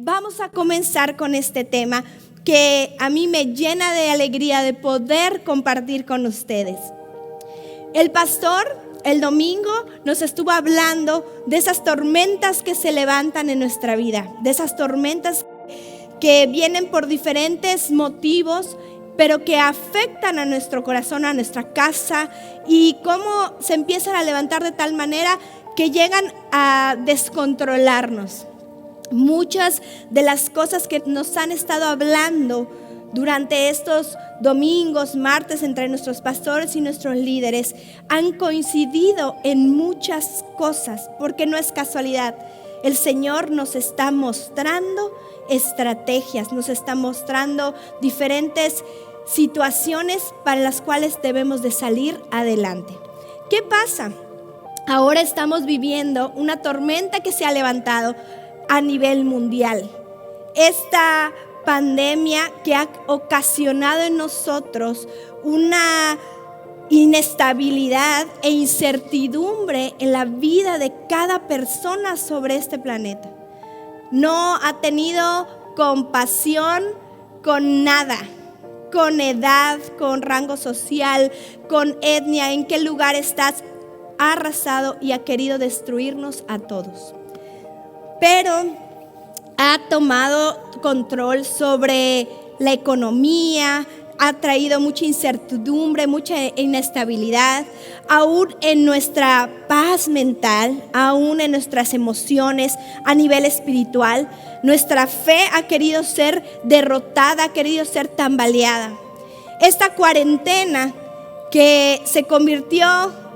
vamos a comenzar con este tema que a mí me llena de alegría de poder compartir con ustedes. El pastor el domingo nos estuvo hablando de esas tormentas que se levantan en nuestra vida, de esas tormentas que vienen por diferentes motivos, pero que afectan a nuestro corazón, a nuestra casa, y cómo se empiezan a levantar de tal manera que llegan a descontrolarnos. Muchas de las cosas que nos han estado hablando durante estos domingos, martes, entre nuestros pastores y nuestros líderes, han coincidido en muchas cosas, porque no es casualidad. El Señor nos está mostrando estrategias, nos está mostrando diferentes situaciones para las cuales debemos de salir adelante. ¿Qué pasa? Ahora estamos viviendo una tormenta que se ha levantado a nivel mundial. Esta pandemia que ha ocasionado en nosotros una inestabilidad e incertidumbre en la vida de cada persona sobre este planeta. No ha tenido compasión con nada, con edad, con rango social, con etnia, en qué lugar estás. Ha arrasado y ha querido destruirnos a todos. Pero ha tomado control sobre la economía, ha traído mucha incertidumbre, mucha inestabilidad, aún en nuestra paz mental, aún en nuestras emociones, a nivel espiritual. Nuestra fe ha querido ser derrotada, ha querido ser tambaleada. Esta cuarentena que se convirtió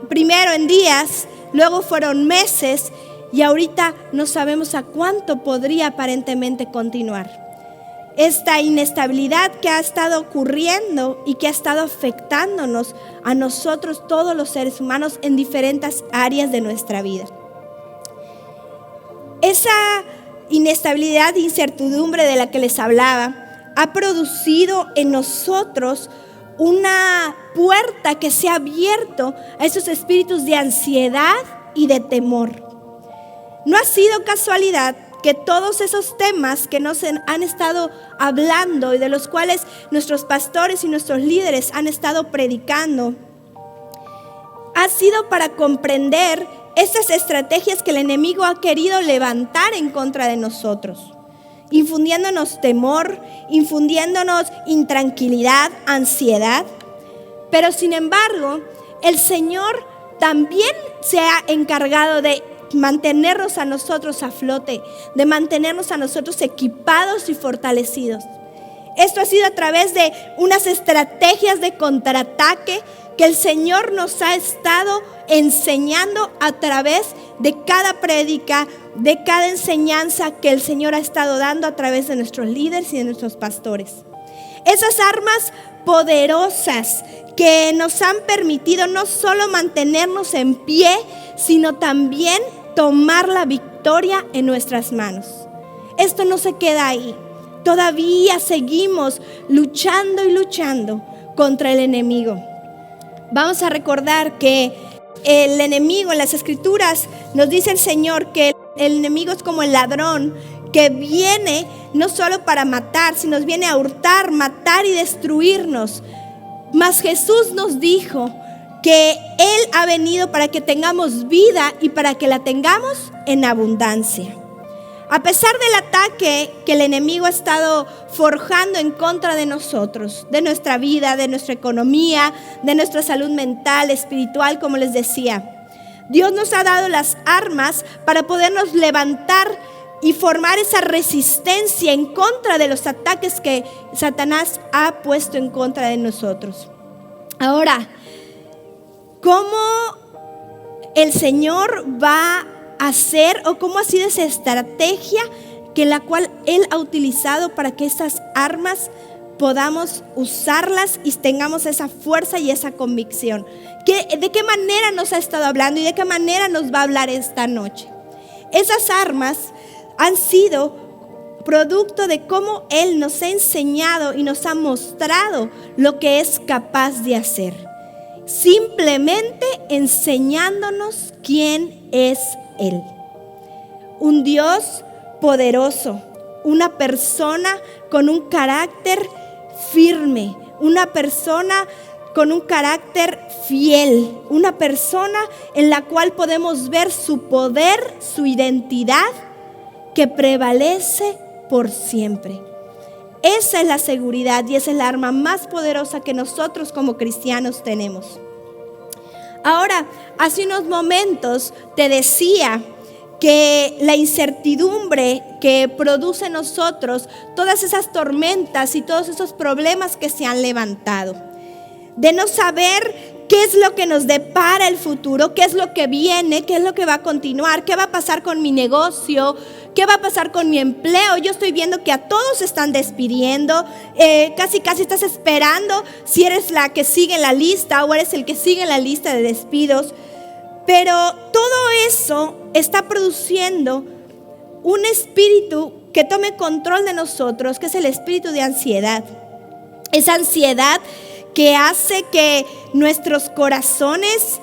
primero en días, luego fueron meses, y ahorita no sabemos a cuánto podría aparentemente continuar. Esta inestabilidad que ha estado ocurriendo y que ha estado afectándonos a nosotros, todos los seres humanos, en diferentes áreas de nuestra vida. Esa inestabilidad e incertidumbre de la que les hablaba ha producido en nosotros una puerta que se ha abierto a esos espíritus de ansiedad y de temor. No ha sido casualidad que todos esos temas que nos han estado hablando y de los cuales nuestros pastores y nuestros líderes han estado predicando, ha sido para comprender esas estrategias que el enemigo ha querido levantar en contra de nosotros, infundiéndonos temor, infundiéndonos intranquilidad, ansiedad. Pero sin embargo, el Señor también se ha encargado de mantenernos a nosotros a flote, de mantenernos a nosotros equipados y fortalecidos. Esto ha sido a través de unas estrategias de contraataque que el Señor nos ha estado enseñando a través de cada prédica, de cada enseñanza que el Señor ha estado dando a través de nuestros líderes y de nuestros pastores. Esas armas poderosas que nos han permitido no solo mantenernos en pie, sino también tomar la victoria en nuestras manos. Esto no se queda ahí. Todavía seguimos luchando y luchando contra el enemigo. Vamos a recordar que el enemigo en las Escrituras nos dice el Señor que el enemigo es como el ladrón que viene no solo para matar, sino viene a hurtar, matar y destruirnos. Mas Jesús nos dijo que Él ha venido para que tengamos vida y para que la tengamos en abundancia. A pesar del ataque que el enemigo ha estado forjando en contra de nosotros, de nuestra vida, de nuestra economía, de nuestra salud mental, espiritual, como les decía, Dios nos ha dado las armas para podernos levantar y formar esa resistencia en contra de los ataques que Satanás ha puesto en contra de nosotros. Ahora, ¿cómo el Señor va a hacer o cómo ha sido esa estrategia que la cual Él ha utilizado para que estas armas podamos usarlas y tengamos esa fuerza y esa convicción? ¿De qué manera nos ha estado hablando y de qué manera nos va a hablar esta noche? Esas armas han sido producto de cómo Él nos ha enseñado y nos ha mostrado lo que es capaz de hacer. Simplemente enseñándonos quién es Él. Un Dios poderoso, una persona con un carácter firme, una persona con un carácter fiel, una persona en la cual podemos ver su poder, su identidad, que prevalece por siempre. Esa es la seguridad y esa es la arma más poderosa que nosotros como cristianos tenemos. Ahora, hace unos momentos te decía que la incertidumbre que produce en nosotros todas esas tormentas y todos esos problemas que se han levantado, de no saber qué es lo que nos depara el futuro, qué es lo que viene, qué es lo que va a continuar, qué va a pasar con mi negocio, qué va a pasar con mi empleo. Yo estoy viendo que a todos se están despidiendo, casi estás esperando si eres la que sigue en la lista o eres el que sigue en la lista de despidos. Pero todo eso está produciendo un espíritu que tome control de nosotros, que es el espíritu de ansiedad. Esa ansiedad que hace que nuestros corazones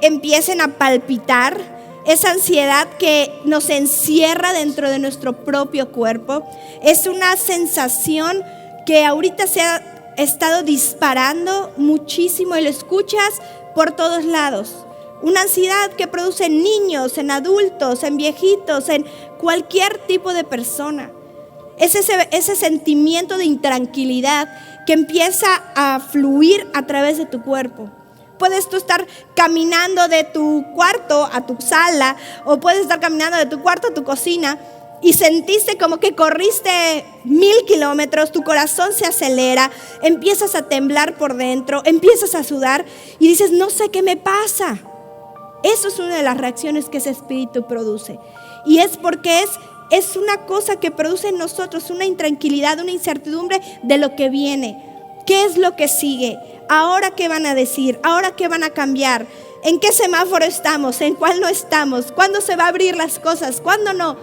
empiecen a palpitar, esa ansiedad que nos encierra dentro de nuestro propio cuerpo. Es una sensación que ahorita se ha estado disparando muchísimo y lo escuchas por todos lados. Una ansiedad que produce en niños, en adultos, en viejitos, en cualquier tipo de persona. Es ese sentimiento de intranquilidad que empieza a fluir a través de tu cuerpo. Puedes tú estar caminando de tu cuarto a tu sala, o puedes estar caminando de tu cuarto a tu cocina y sentiste como que corriste 1000 kilómetros, tu corazón se acelera, empiezas a temblar por dentro, empiezas a sudar y dices, no sé qué me pasa. Eso es una de las reacciones que ese espíritu produce. Y es porque es una cosa que produce en nosotros una intranquilidad, una incertidumbre de lo que viene. ¿Qué es lo que sigue? ¿Ahora qué van a decir? ¿Ahora qué van a cambiar? ¿En qué semáforo estamos? ¿En cuál no estamos? ¿Cuándo se va a abrir las cosas? ¿Cuándo no?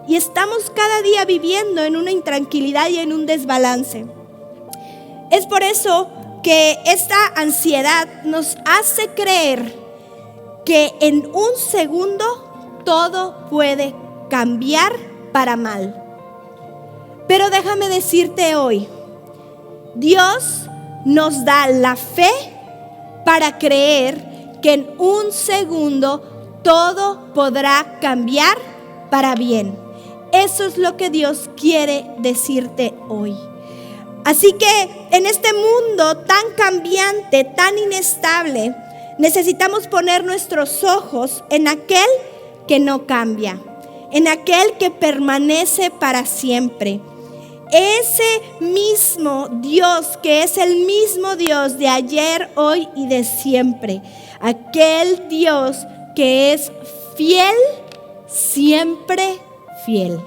Y estamos cada día viviendo en una intranquilidad y en un desbalance. Es por eso que esta ansiedad nos hace creer que en un segundo todo puede cambiar para mal. Pero déjame decirte hoy, Dios nos da la fe para creer que en un segundo todo podrá cambiar para bien. Eso es lo que Dios quiere decirte hoy. Así que en este mundo tan cambiante, tan inestable, necesitamos poner nuestros ojos en aquel que no cambia, en aquel que permanece para siempre. Ese mismo Dios que es el mismo Dios de ayer, hoy y de siempre. Aquel Dios que es fiel, siempre fiel.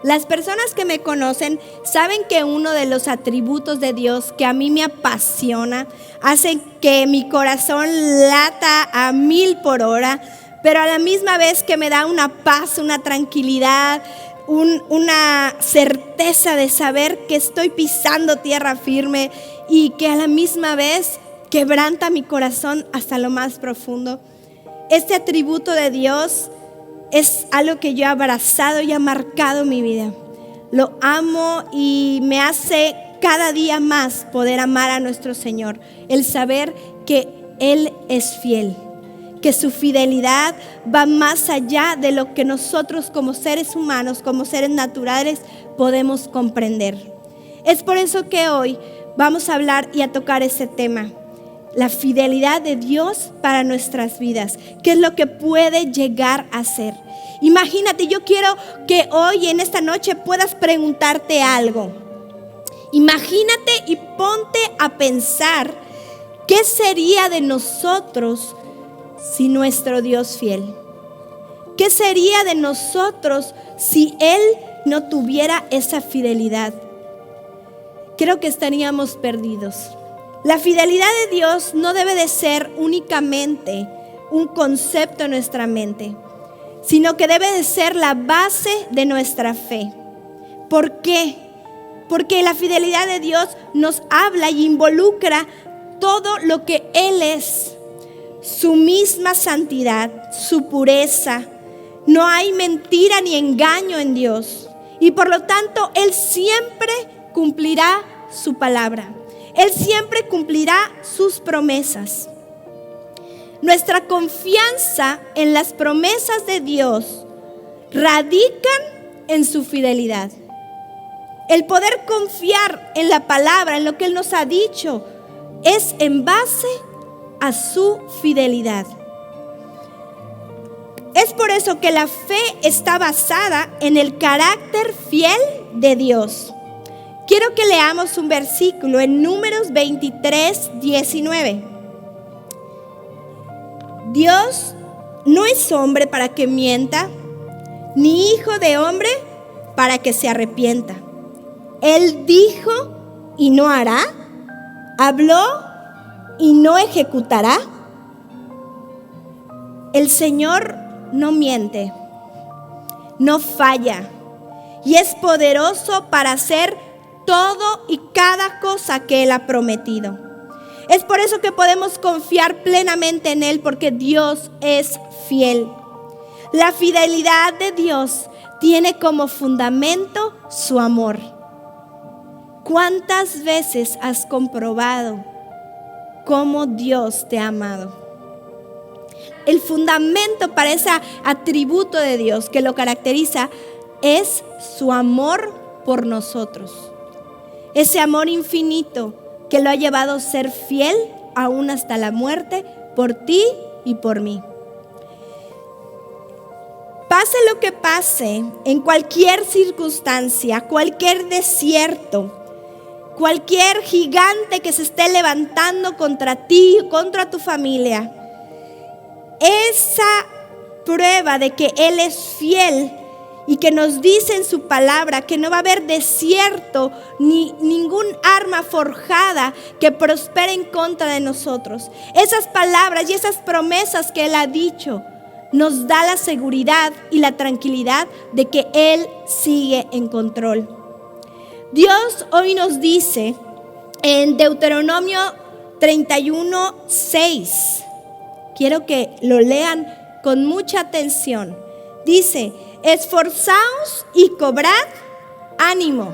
Las personas que me conocen saben que uno de los atributos de Dios que a mí me apasiona, hace que mi corazón lata a 1000 por hora, pero a la misma vez que me da una paz, una tranquilidad, una certeza de saber que estoy pisando tierra firme y que a la misma vez quebranta mi corazón hasta lo más profundo. Este atributo de Dios es algo que yo he abrazado y ha marcado mi vida. Lo amo y me hace cada día más poder amar a nuestro Señor. El saber que Él es fiel, que su fidelidad va más allá de lo que nosotros como seres humanos, como seres naturales, podemos comprender. Es por eso que hoy vamos a hablar y a tocar ese tema. La fidelidad de Dios para nuestras vidas. ¿Qué es lo que puede llegar a ser? Imagínate, yo quiero que hoy en esta noche puedas preguntarte algo. Imagínate y ponte a pensar qué sería de nosotros si nuestro Dios fiel. ¿Qué sería de nosotros si Él no tuviera esa fidelidad? Creo que estaríamos perdidos. La fidelidad de Dios no debe de ser únicamente un concepto en nuestra mente, sino que debe de ser la base de nuestra fe. ¿Por qué? Porque la fidelidad de Dios nos habla y involucra todo lo que Él es, su misma santidad, su pureza, No hay mentira ni engaño en Dios. Y por lo tanto, Él siempre cumplirá su palabra. Él siempre cumplirá sus promesas. Nuestra confianza en las promesas de Dios radican en su fidelidad. El poder confiar en la palabra, en lo que Él nos ha dicho, es en base a su fidelidad. Es por eso que la fe está basada en el carácter fiel de Dios. Quiero que leamos un versículo en Números 23, 19. Dios no es hombre para que mienta, ni hijo de hombre para que se arrepienta. Él dijo y no hará, habló y no ejecutará. El Señor no miente, no falla y es poderoso para hacer todo y cada cosa que Él ha prometido. Es por eso que podemos confiar plenamente en Él, porque Dios es fiel. La fidelidad de Dios tiene como fundamento su amor. ¿Cuántas veces has comprobado cómo Dios te ha amado? El fundamento para ese atributo de Dios que lo caracteriza es su amor por nosotros. Ese amor infinito que lo ha llevado a ser fiel aún hasta la muerte por ti y por mí. Pase lo que pase, en cualquier circunstancia, cualquier desierto, cualquier gigante que se esté levantando contra ti, contra tu familia, esa prueba de que Él es fiel y que nos dice en su palabra que no va a haber desierto ni ningún arma forjada que prospere en contra de nosotros. Esas palabras y esas promesas que Él ha dicho nos da la seguridad y la tranquilidad de que Él sigue en control. Dios hoy nos dice en Deuteronomio 31, 6. Quiero que lo lean con mucha atención. Dice: esforzaos y cobrad ánimo.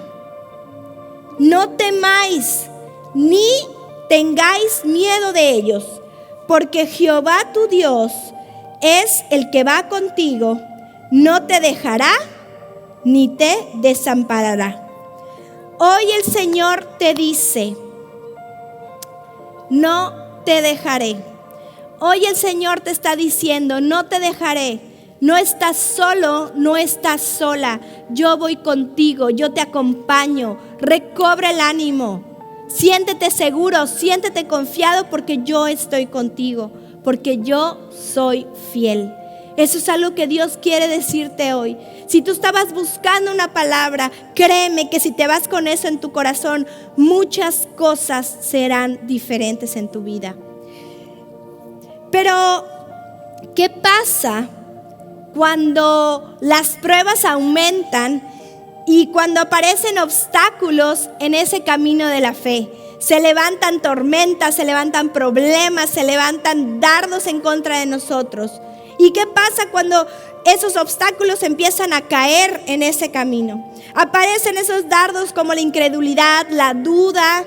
No temáis ni tengáis miedo de ellos, porque Jehová tu Dios es el que va contigo, no te dejará ni te desamparará. Hoy el Señor te dice: no te dejaré. Hoy el Señor te está diciendo: no te dejaré. No estás solo, no estás sola. Yo voy contigo, yo te acompaño. Recobra el ánimo. Siéntete seguro, siéntete confiado, porque yo estoy contigo, porque yo soy fiel. Eso es algo que Dios quiere decirte hoy. Si tú estabas buscando una palabra, créeme que si te vas con eso en tu corazón, muchas cosas serán diferentes en tu vida. Pero, ¿qué pasa cuando las pruebas aumentan y cuando aparecen obstáculos en ese camino de la fe? Se levantan tormentas, se levantan problemas, se levantan dardos en contra de nosotros. ¿Y qué pasa cuando esos obstáculos empiezan a caer en ese camino? Aparecen esos dardos como la incredulidad, la duda,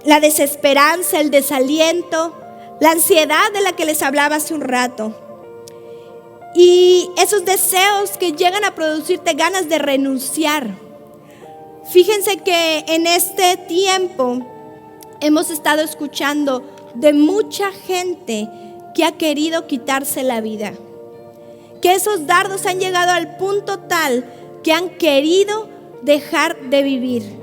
la desesperanza, el desaliento, la ansiedad de la que les hablaba hace un rato. Y esos deseos que llegan a producirte ganas de renunciar. Fíjense que en este tiempo hemos estado escuchando de mucha gente que ha querido quitarse la vida. Que esos dardos han llegado al punto tal que han querido dejar de vivir.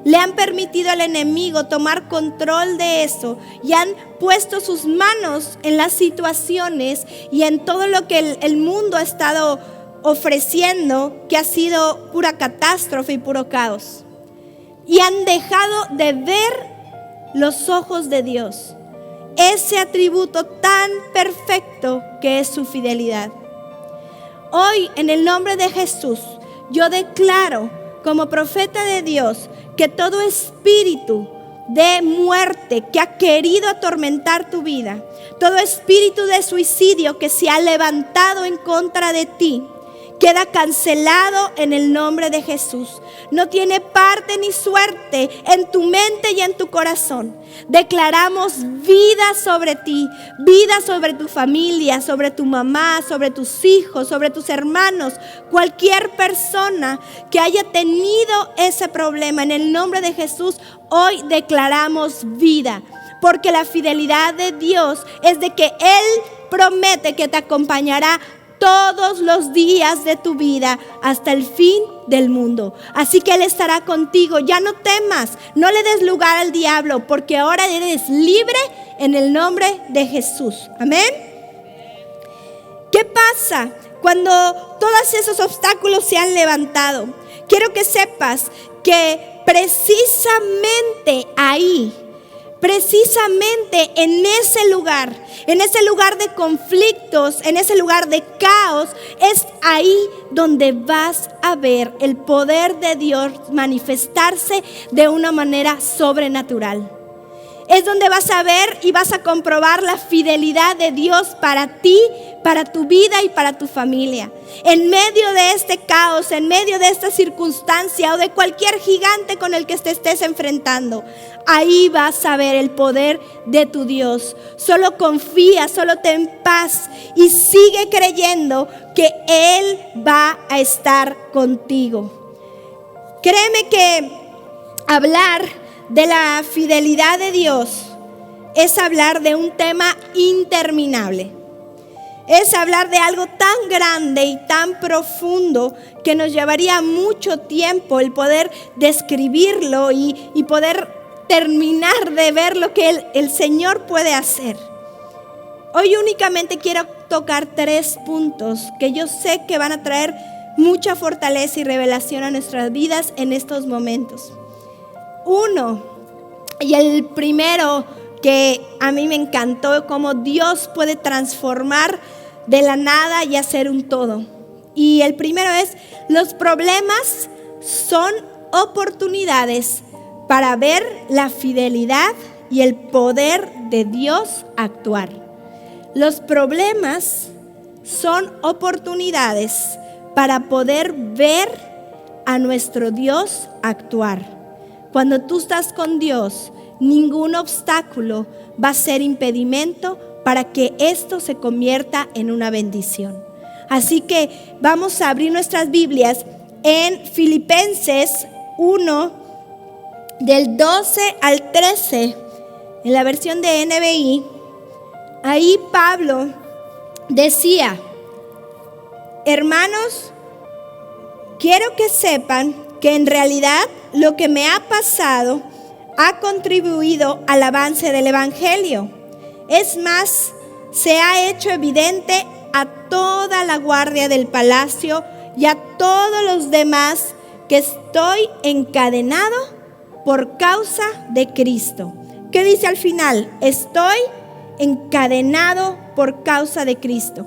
Le han permitido al enemigo tomar control de eso y han puesto sus manos en las situaciones y en todo lo que el mundo ha estado ofreciendo, que ha sido pura catástrofe y puro caos. Y han dejado de ver los ojos de Dios, ese atributo tan perfecto que es su fidelidad. Hoy, en el nombre de Jesús, yo declaro como profeta de Dios que todo espíritu de muerte que ha querido atormentar tu vida, todo espíritu de suicidio que se ha levantado en contra de ti, queda cancelado en el nombre de Jesús. No tiene parte ni suerte en tu mente y en tu corazón. Declaramos vida sobre ti, vida sobre tu familia, sobre tu mamá, sobre tus hijos, sobre tus hermanos, cualquier persona que haya tenido ese problema. En el nombre de Jesús, hoy declaramos vida, porque la fidelidad de Dios es de que Él promete que te acompañará todos los días de tu vida hasta el fin del mundo. Así que Él estará contigo. Ya no temas, no le des lugar al diablo, porque ahora eres libre en el nombre de Jesús. Amén. ¿Qué pasa cuando todos esos obstáculos se han levantado? Quiero que sepas que precisamente ahí, precisamente en ese lugar de conflictos, en ese lugar de caos, es ahí donde vas a ver el poder de Dios manifestarse de una manera sobrenatural. Es donde vas a ver y vas a comprobar la fidelidad de Dios para ti, para tu vida y para tu familia. En medio de este caos, en medio de esta circunstancia o de cualquier gigante con el que te estés enfrentando, ahí vas a ver el poder de tu Dios. Solo confía, solo ten paz y sigue creyendo que Él va a estar contigo. Créeme que hablar de la fidelidad de Dios es hablar de un tema interminable. Es hablar de algo tan grande y tan profundo que nos llevaría mucho tiempo el poder describirlo y poder terminar de ver lo que el Señor puede hacer. Hoy únicamente quiero tocar 3 puntos que yo sé que van a traer mucha fortaleza y revelación a nuestras vidas en estos momentos. 1, y el primero que a mí me encantó, cómo Dios puede transformar de la nada y hacer un todo. Y el primero es: los problemas son oportunidades para ver la fidelidad y el poder de Dios actuar. Los problemas son oportunidades para poder ver a nuestro Dios actuar. Cuando tú estás con Dios, ningún obstáculo va a ser impedimento para que esto se convierta en una bendición. Así que vamos a abrir nuestras Biblias en Filipenses 1, del 12 al 13, en la versión de NBI. Ahí Pablo decía: hermanos, quiero que sepan que en realidad lo que me ha pasado ha contribuido al avance del Evangelio. Es más, se ha hecho evidente a toda la guardia del palacio y a todos los demás que estoy encadenado por causa de Cristo. ¿Qué dice al final? Estoy encadenado por causa de Cristo.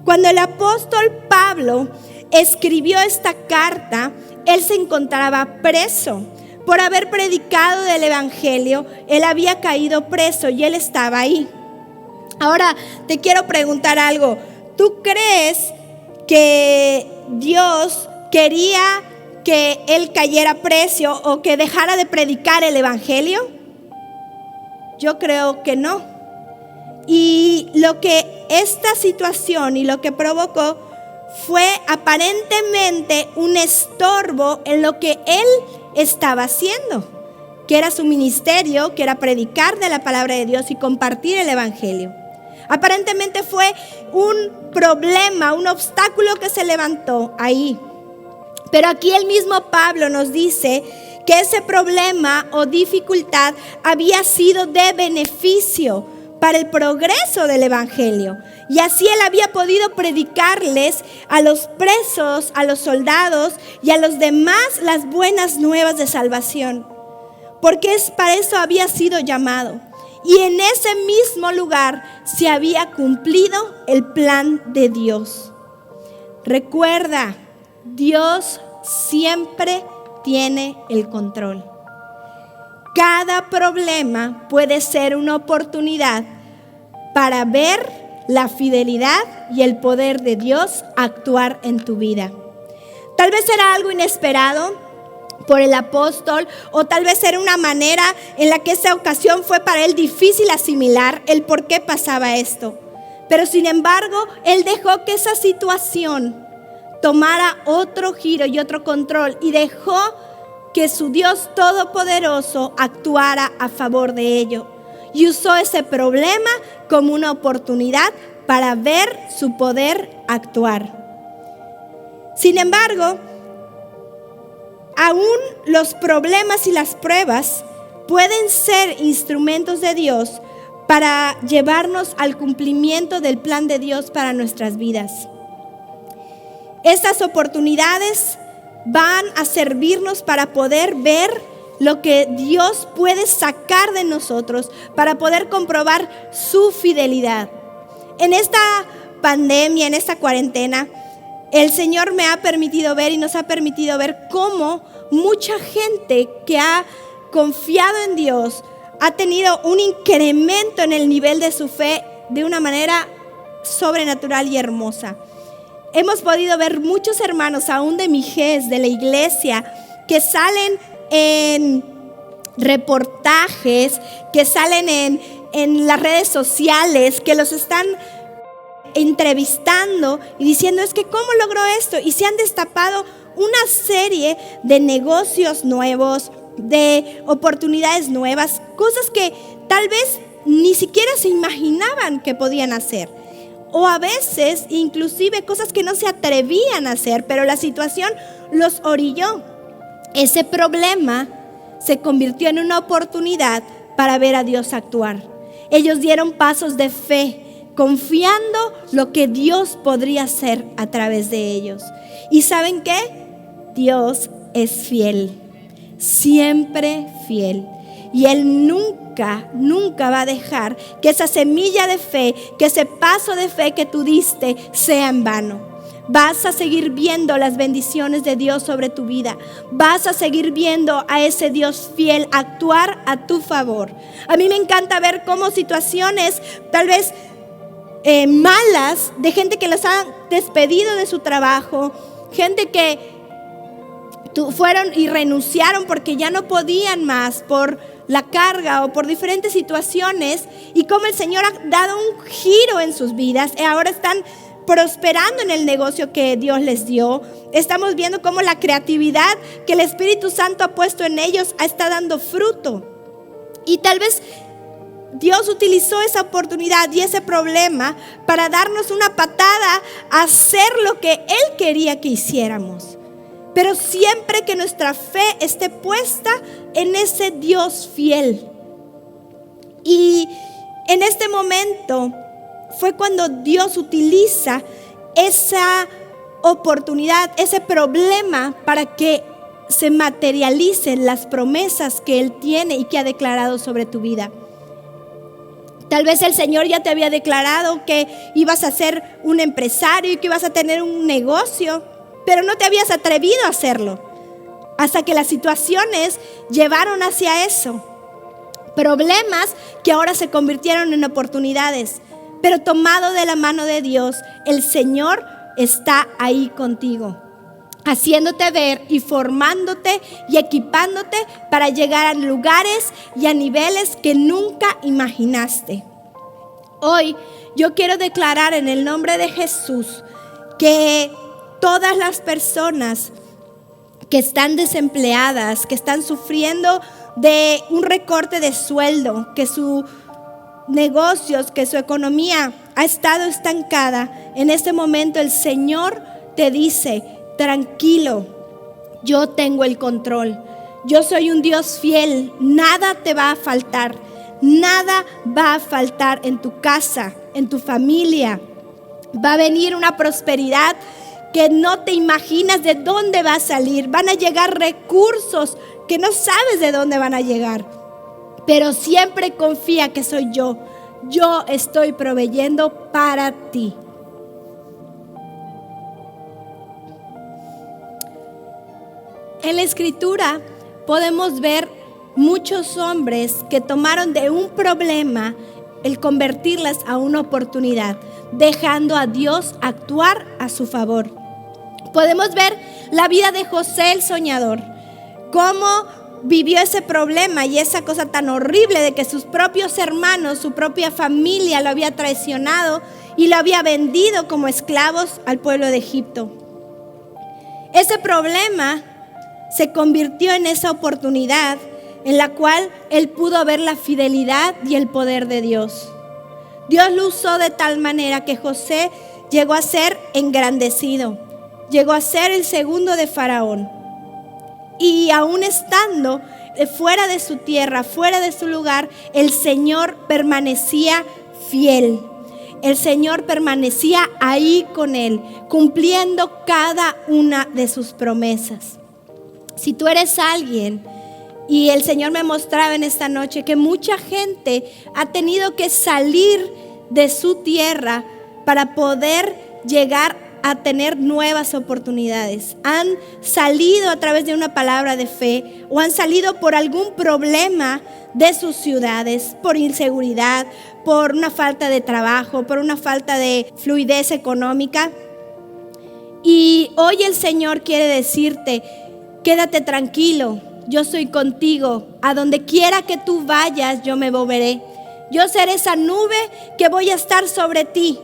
Cuando el apóstol Pablo escribió esta carta, él se encontraba preso. Por haber predicado del Evangelio, él había caído preso y él estaba ahí. Ahora te quiero preguntar algo. ¿Tú crees que Dios quería que él cayera preso o que dejara de predicar el Evangelio? Yo creo que no. Y lo que esta situación y lo que provocó fue aparentemente un estorbo en lo que él estaba haciendo, que era su ministerio, que era predicar de la palabra de Dios y compartir el Evangelio. Aparentemente fue un problema, un obstáculo que se levantó ahí. Pero aquí el mismo Pablo nos dice que ese problema o dificultad había sido de beneficio para el progreso del Evangelio. Y así él había podido predicarles a los presos, a los soldados y a los demás las buenas nuevas de salvación. Porque para eso había sido llamado. Y en ese mismo lugar se había cumplido el plan de Dios. Recuerda, Dios siempre tiene el control. Cada problema puede ser una oportunidad para ver la fidelidad y el poder de Dios actuar en tu vida. Tal vez era algo inesperado por el apóstol, o tal vez era una manera en la que esa ocasión fue para él difícil asimilar el por qué pasaba esto. Pero sin embargo, él dejó que esa situación tomara otro giro y otro control, y dejó que su Dios todopoderoso actuara a favor de ello, y usó ese problema como una oportunidad para ver su poder actuar. Sin embargo, aún los problemas y las pruebas pueden ser instrumentos de Dios para llevarnos al cumplimiento del plan de Dios para nuestras vidas. Estas oportunidades van a servirnos para poder ver lo que Dios puede sacar de nosotros, para poder comprobar su fidelidad. En esta pandemia, en esta cuarentena, el Señor me ha permitido ver y nos ha permitido ver cómo mucha gente que ha confiado en Dios ha tenido un incremento en el nivel de su fe de una manera sobrenatural y hermosa. Hemos podido ver muchos hermanos, aún de mi GES, de la iglesia, que salen en reportajes, que salen en las redes sociales, que los están entrevistando y diciendo, es que ¿cómo logró esto? Y se han destapado una serie de negocios nuevos, de oportunidades nuevas, cosas que tal vez ni siquiera se imaginaban que podían hacer. O a veces inclusive cosas que no se atrevían a hacer, pero la situación los orilló. Ese problema se convirtió en una oportunidad para ver a Dios actuar. Ellos dieron pasos de fe, confiando lo que Dios podría hacer a través de ellos. ¿Y saben qué? Dios es fiel, siempre fiel. Y Él nunca va a dejar que esa semilla de fe, que ese paso de fe que tú diste sea en vano. Vas a seguir viendo las bendiciones de Dios sobre tu vida. Vas a seguir viendo a ese Dios fiel actuar a tu favor. A mí me encanta ver cómo situaciones tal vez malas, de gente que los ha despedido de su trabajo, gente que fueron y renunciaron porque ya no podían más por la carga o por diferentes situaciones, y cómo el Señor ha dado un giro en sus vidas y ahora están prosperando en el negocio que Dios les dio. Estamos viendo cómo la creatividad que el Espíritu Santo ha puesto en ellos está dando fruto. Y tal vez Dios utilizó esa oportunidad y ese problema para darnos una patada a hacer lo que Él quería que hiciéramos. Pero siempre que nuestra fe esté puesta en ese Dios fiel. Y en este momento fue cuando Dios utiliza esa oportunidad, ese problema, para que se materialicen las promesas que Él tiene y que ha declarado sobre tu vida. Tal vez el Señor ya te había declarado que ibas a ser un empresario y que ibas a tener un negocio, pero no te habías atrevido a hacerlo hasta que las situaciones llevaron hacia eso. Problemas que ahora se convirtieron en oportunidades, pero tomado de la mano de Dios, el Señor está ahí contigo, haciéndote ver y formándote y equipándote para llegar a lugares y a niveles que nunca imaginaste. Hoy yo quiero declarar en el nombre de Jesús que todas las personas que están desempleadas, que están sufriendo de un recorte de sueldo, que sus negocios, que su economía ha estado estancada, en este momento el Señor te dice: tranquilo, yo tengo el control. Yo soy un Dios fiel, nada te va a faltar. Nada va a faltar en tu casa, en tu familia. Va a venir una prosperidad que no te imaginas de dónde va a salir. Van a llegar recursos que no sabes de dónde van a llegar. Pero siempre confía que soy yo. Yo estoy proveyendo para ti. En la Escritura podemos ver muchos hombres que tomaron de un problema el convertirlas a una oportunidad, dejando a Dios actuar a su favor. Podemos ver la vida de José el soñador, cómo vivió ese problema y esa cosa tan horrible de que sus propios hermanos, su propia familia lo había traicionado y lo había vendido como esclavos al pueblo de Egipto. Ese problema se convirtió en esa oportunidad en la cual él pudo ver la fidelidad y el poder de Dios. Dios lo usó de tal manera que José llegó a ser engrandecido, llegó a ser el segundo de Faraón. Y aún estando fuera de su tierra, fuera de su lugar, el Señor permanecía fiel. El Señor permanecía ahí con él, cumpliendo cada una de sus promesas. Si tú eres alguien, y el Señor me mostraba en esta noche que mucha gente ha tenido que salir de su tierra para poder llegar a tener nuevas oportunidades. Han salido a través de una palabra de fe o han salido por algún problema de sus ciudades, por inseguridad, por una falta de trabajo, por una falta de fluidez económica. Y hoy el Señor quiere decirte, quédate tranquilo, yo soy contigo, a donde quiera que tú vayas yo me moveré. Yo seré esa nube que voy a estar sobre ti.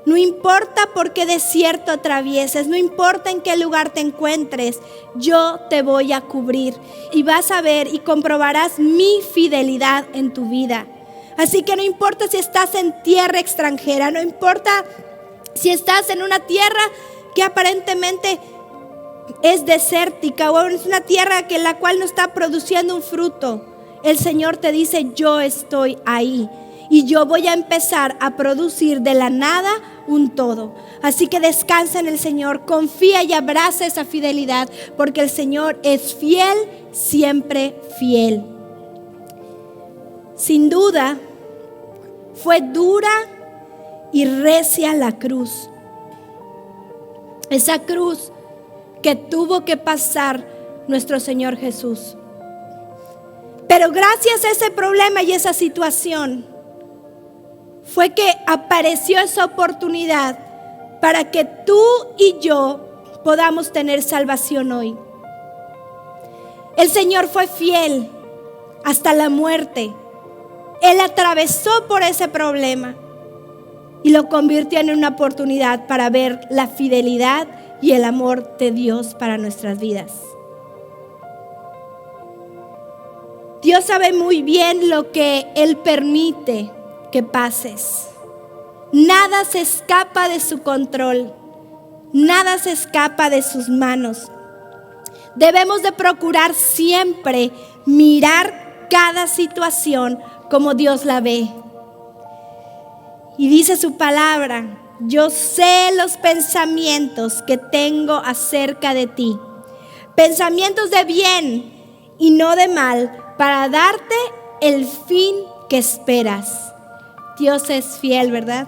No importa por qué desierto atravieses, no importa en qué lugar te encuentres, yo te voy a cubrir y vas a ver y comprobarás mi fidelidad en tu vida. Así que no importa si estás en tierra extranjera, no importa si estás en una tierra que aparentemente es desértica o es una tierra que la cual no está produciendo un fruto. El Señor te dice, yo estoy ahí y yo voy a empezar a producir de la nada un todo. Así que descansa en el Señor, confía y abraza esa fidelidad, porque el Señor es fiel, siempre fiel. Sin duda, fue dura y recia la cruz. Esa cruz que tuvo que pasar nuestro Señor Jesús. Pero gracias a ese problema y esa situación, fue que apareció esa oportunidad para que tú y yo podamos tener salvación hoy. El Señor fue fiel hasta la muerte. Él atravesó por ese problema y lo convirtió en una oportunidad para ver la fidelidad y el amor de Dios para nuestras vidas. Dios sabe muy bien lo que Él permite que pases. Nada se escapa de su control. Nada se escapa de sus manos. Debemos de procurar siempre mirar cada situación como Dios la ve. Y dice su palabra, yo sé los pensamientos que tengo acerca de ti, pensamientos de bien y no de mal, para darte el fin que esperas. Dios es fiel, ¿verdad?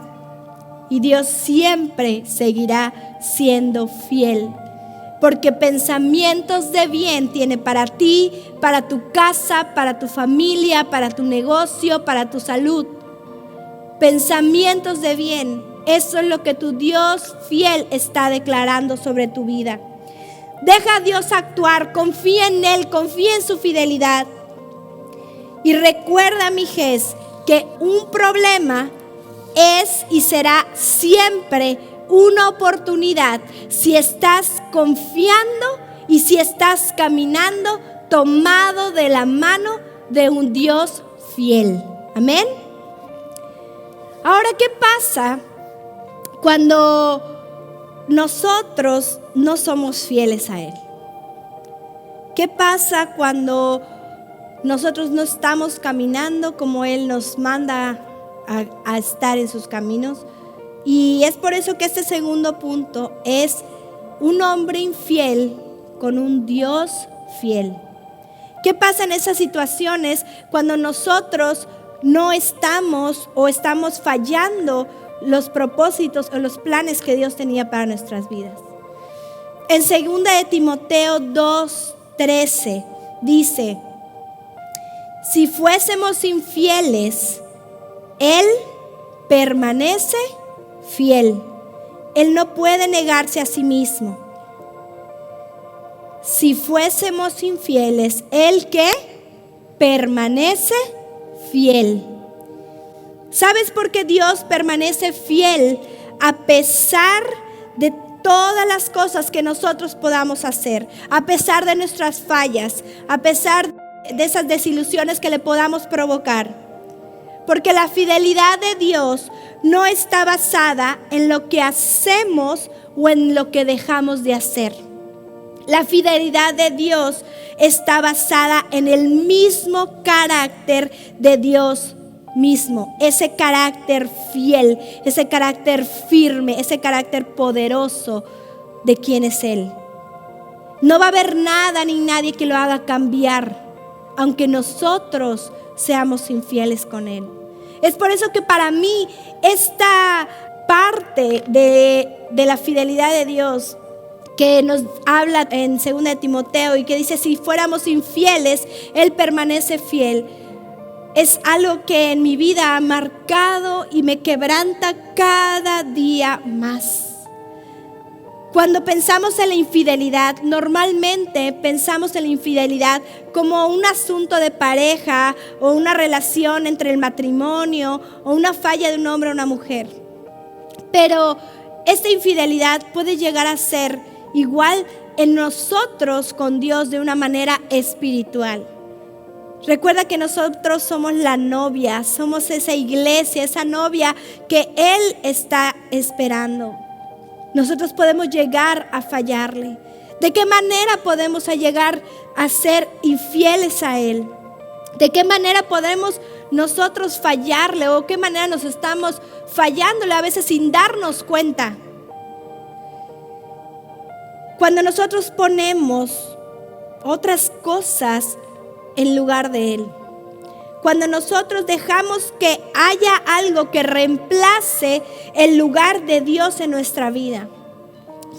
Y Dios siempre seguirá siendo fiel, porque pensamientos de bien tiene para ti, para tu casa, para tu familia, para tu negocio, para tu salud. Pensamientos de bien. Eso es lo que tu Dios fiel está declarando sobre tu vida. Deja a Dios actuar, confía en Él, confía en su fidelidad. Y recuerda, mijes, que un problema es y será siempre una oportunidad si estás confiando y si estás caminando tomado de la mano de un Dios fiel. Amén. Ahora, ¿qué pasa cuando nosotros no somos fieles a Él? ¿Qué pasa cuando nosotros no estamos caminando como Él nos manda a estar en sus caminos? Y es por eso que este segundo punto es un hombre infiel con un Dios fiel. ¿Qué pasa en esas situaciones cuando nosotros no estamos o estamos fallando los propósitos o los planes que Dios tenía para nuestras vidas? En 2 de Timoteo 2:13 dice: Si fuésemos infieles, Él permanece fiel. Él no puede negarse a sí mismo. Si fuésemos infieles, Él ¿qué? Permanece fiel. ¿Sabes por qué Dios permanece fiel a pesar de todas las cosas que nosotros podamos hacer? A pesar de nuestras fallas, a pesar de esas desilusiones que le podamos provocar. Porque la fidelidad de Dios no está basada en lo que hacemos o en lo que dejamos de hacer. La fidelidad de Dios está basada en el mismo carácter de Dios mismo. Ese carácter fiel, ese carácter firme, ese carácter poderoso de quién es Él. No va a haber nada ni nadie que lo haga cambiar, aunque nosotros seamos infieles con Él. Es por eso que para mí esta parte de la fidelidad de Dios que nos habla en 2 de Timoteo y que dice: si fuéramos infieles, Él permanece fiel, es algo que en mi vida ha marcado y me quebranta cada día más. Cuando pensamos en la infidelidad, normalmente pensamos en la infidelidad como un asunto de pareja o una relación entre el matrimonio o una falla de un hombre o una mujer. Pero esta infidelidad puede llegar a ser igual en nosotros con Dios de una manera espiritual. Recuerda que nosotros somos la novia, somos esa iglesia, esa novia que Él está esperando. Nosotros podemos llegar a fallarle. ¿De qué manera podemos llegar a ser infieles a Él? ¿De qué manera podemos nosotros fallarle o qué manera nos estamos fallándole a veces sin darnos cuenta? Cuando nosotros ponemos otras cosas en lugar de Él. Cuando nosotros dejamos que haya algo que reemplace el lugar de Dios en nuestra vida.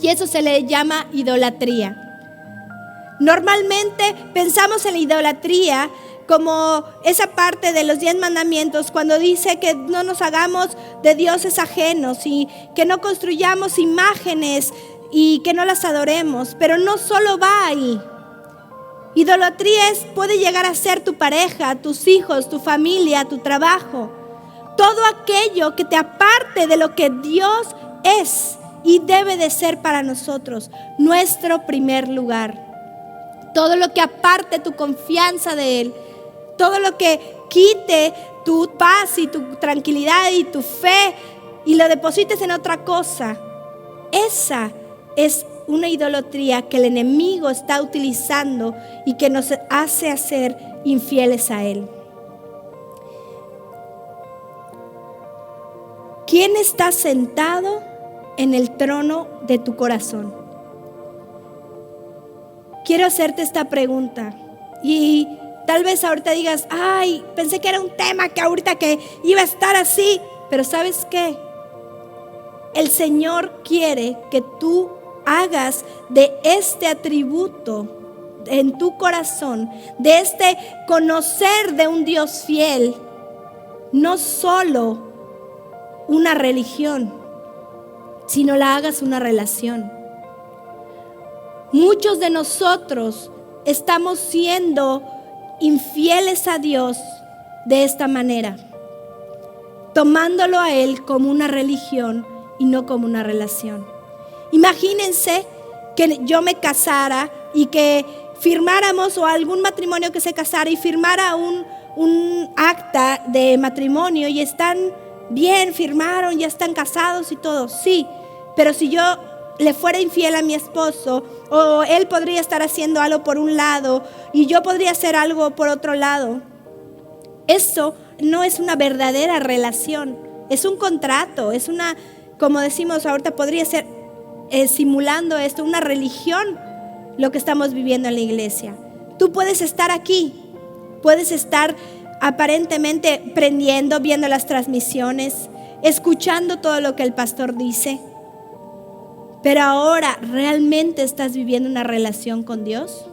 Y eso se le llama idolatría. Normalmente pensamos en la idolatría como esa parte de los 10 mandamientos cuando dice que no nos hagamos de dioses ajenos y que no construyamos imágenes y que no las adoremos. Pero no solo va ahí. Idolatría puede llegar a ser tu pareja, tus hijos, tu familia, tu trabajo. Todo aquello que te aparte de lo que Dios es y debe de ser para nosotros, nuestro primer lugar. Todo lo que aparte tu confianza de Él, todo lo que quite tu paz y tu tranquilidad y tu fe y lo deposites en otra cosa, esa es una idolatría que el enemigo está utilizando y que nos hace hacer infieles a Él. ¿Quién está sentado en el trono de tu corazón? Quiero hacerte esta pregunta y tal vez ahorita digas: ay, pensé que era un tema que ahorita que iba a estar así, pero ¿sabes qué? El Señor quiere que tú hagas de este atributo en tu corazón, de este conocer de un Dios fiel, no solo una religión, sino la hagas una relación. Muchos de nosotros estamos siendo infieles a Dios de esta manera, tomándolo a Él como una religión y no como una relación. Imagínense que yo me casara y que firmáramos, o algún matrimonio que se casara y firmara un acta de matrimonio y están bien, firmaron, ya están casados y todo. Sí, pero si yo le fuera infiel a mi esposo, o él podría estar haciendo algo por un lado y yo podría hacer algo por otro lado, eso no es una verdadera relación, es un contrato, es una, como decimos ahorita, podría ser simulando esto, una religión, lo que estamos viviendo en la iglesia. Tú puedes estar aquí, puedes estar aparentemente prendiendo, viendo las transmisiones, escuchando todo lo que el pastor dice, pero ahora ¿realmente estás viviendo una relación con Dios?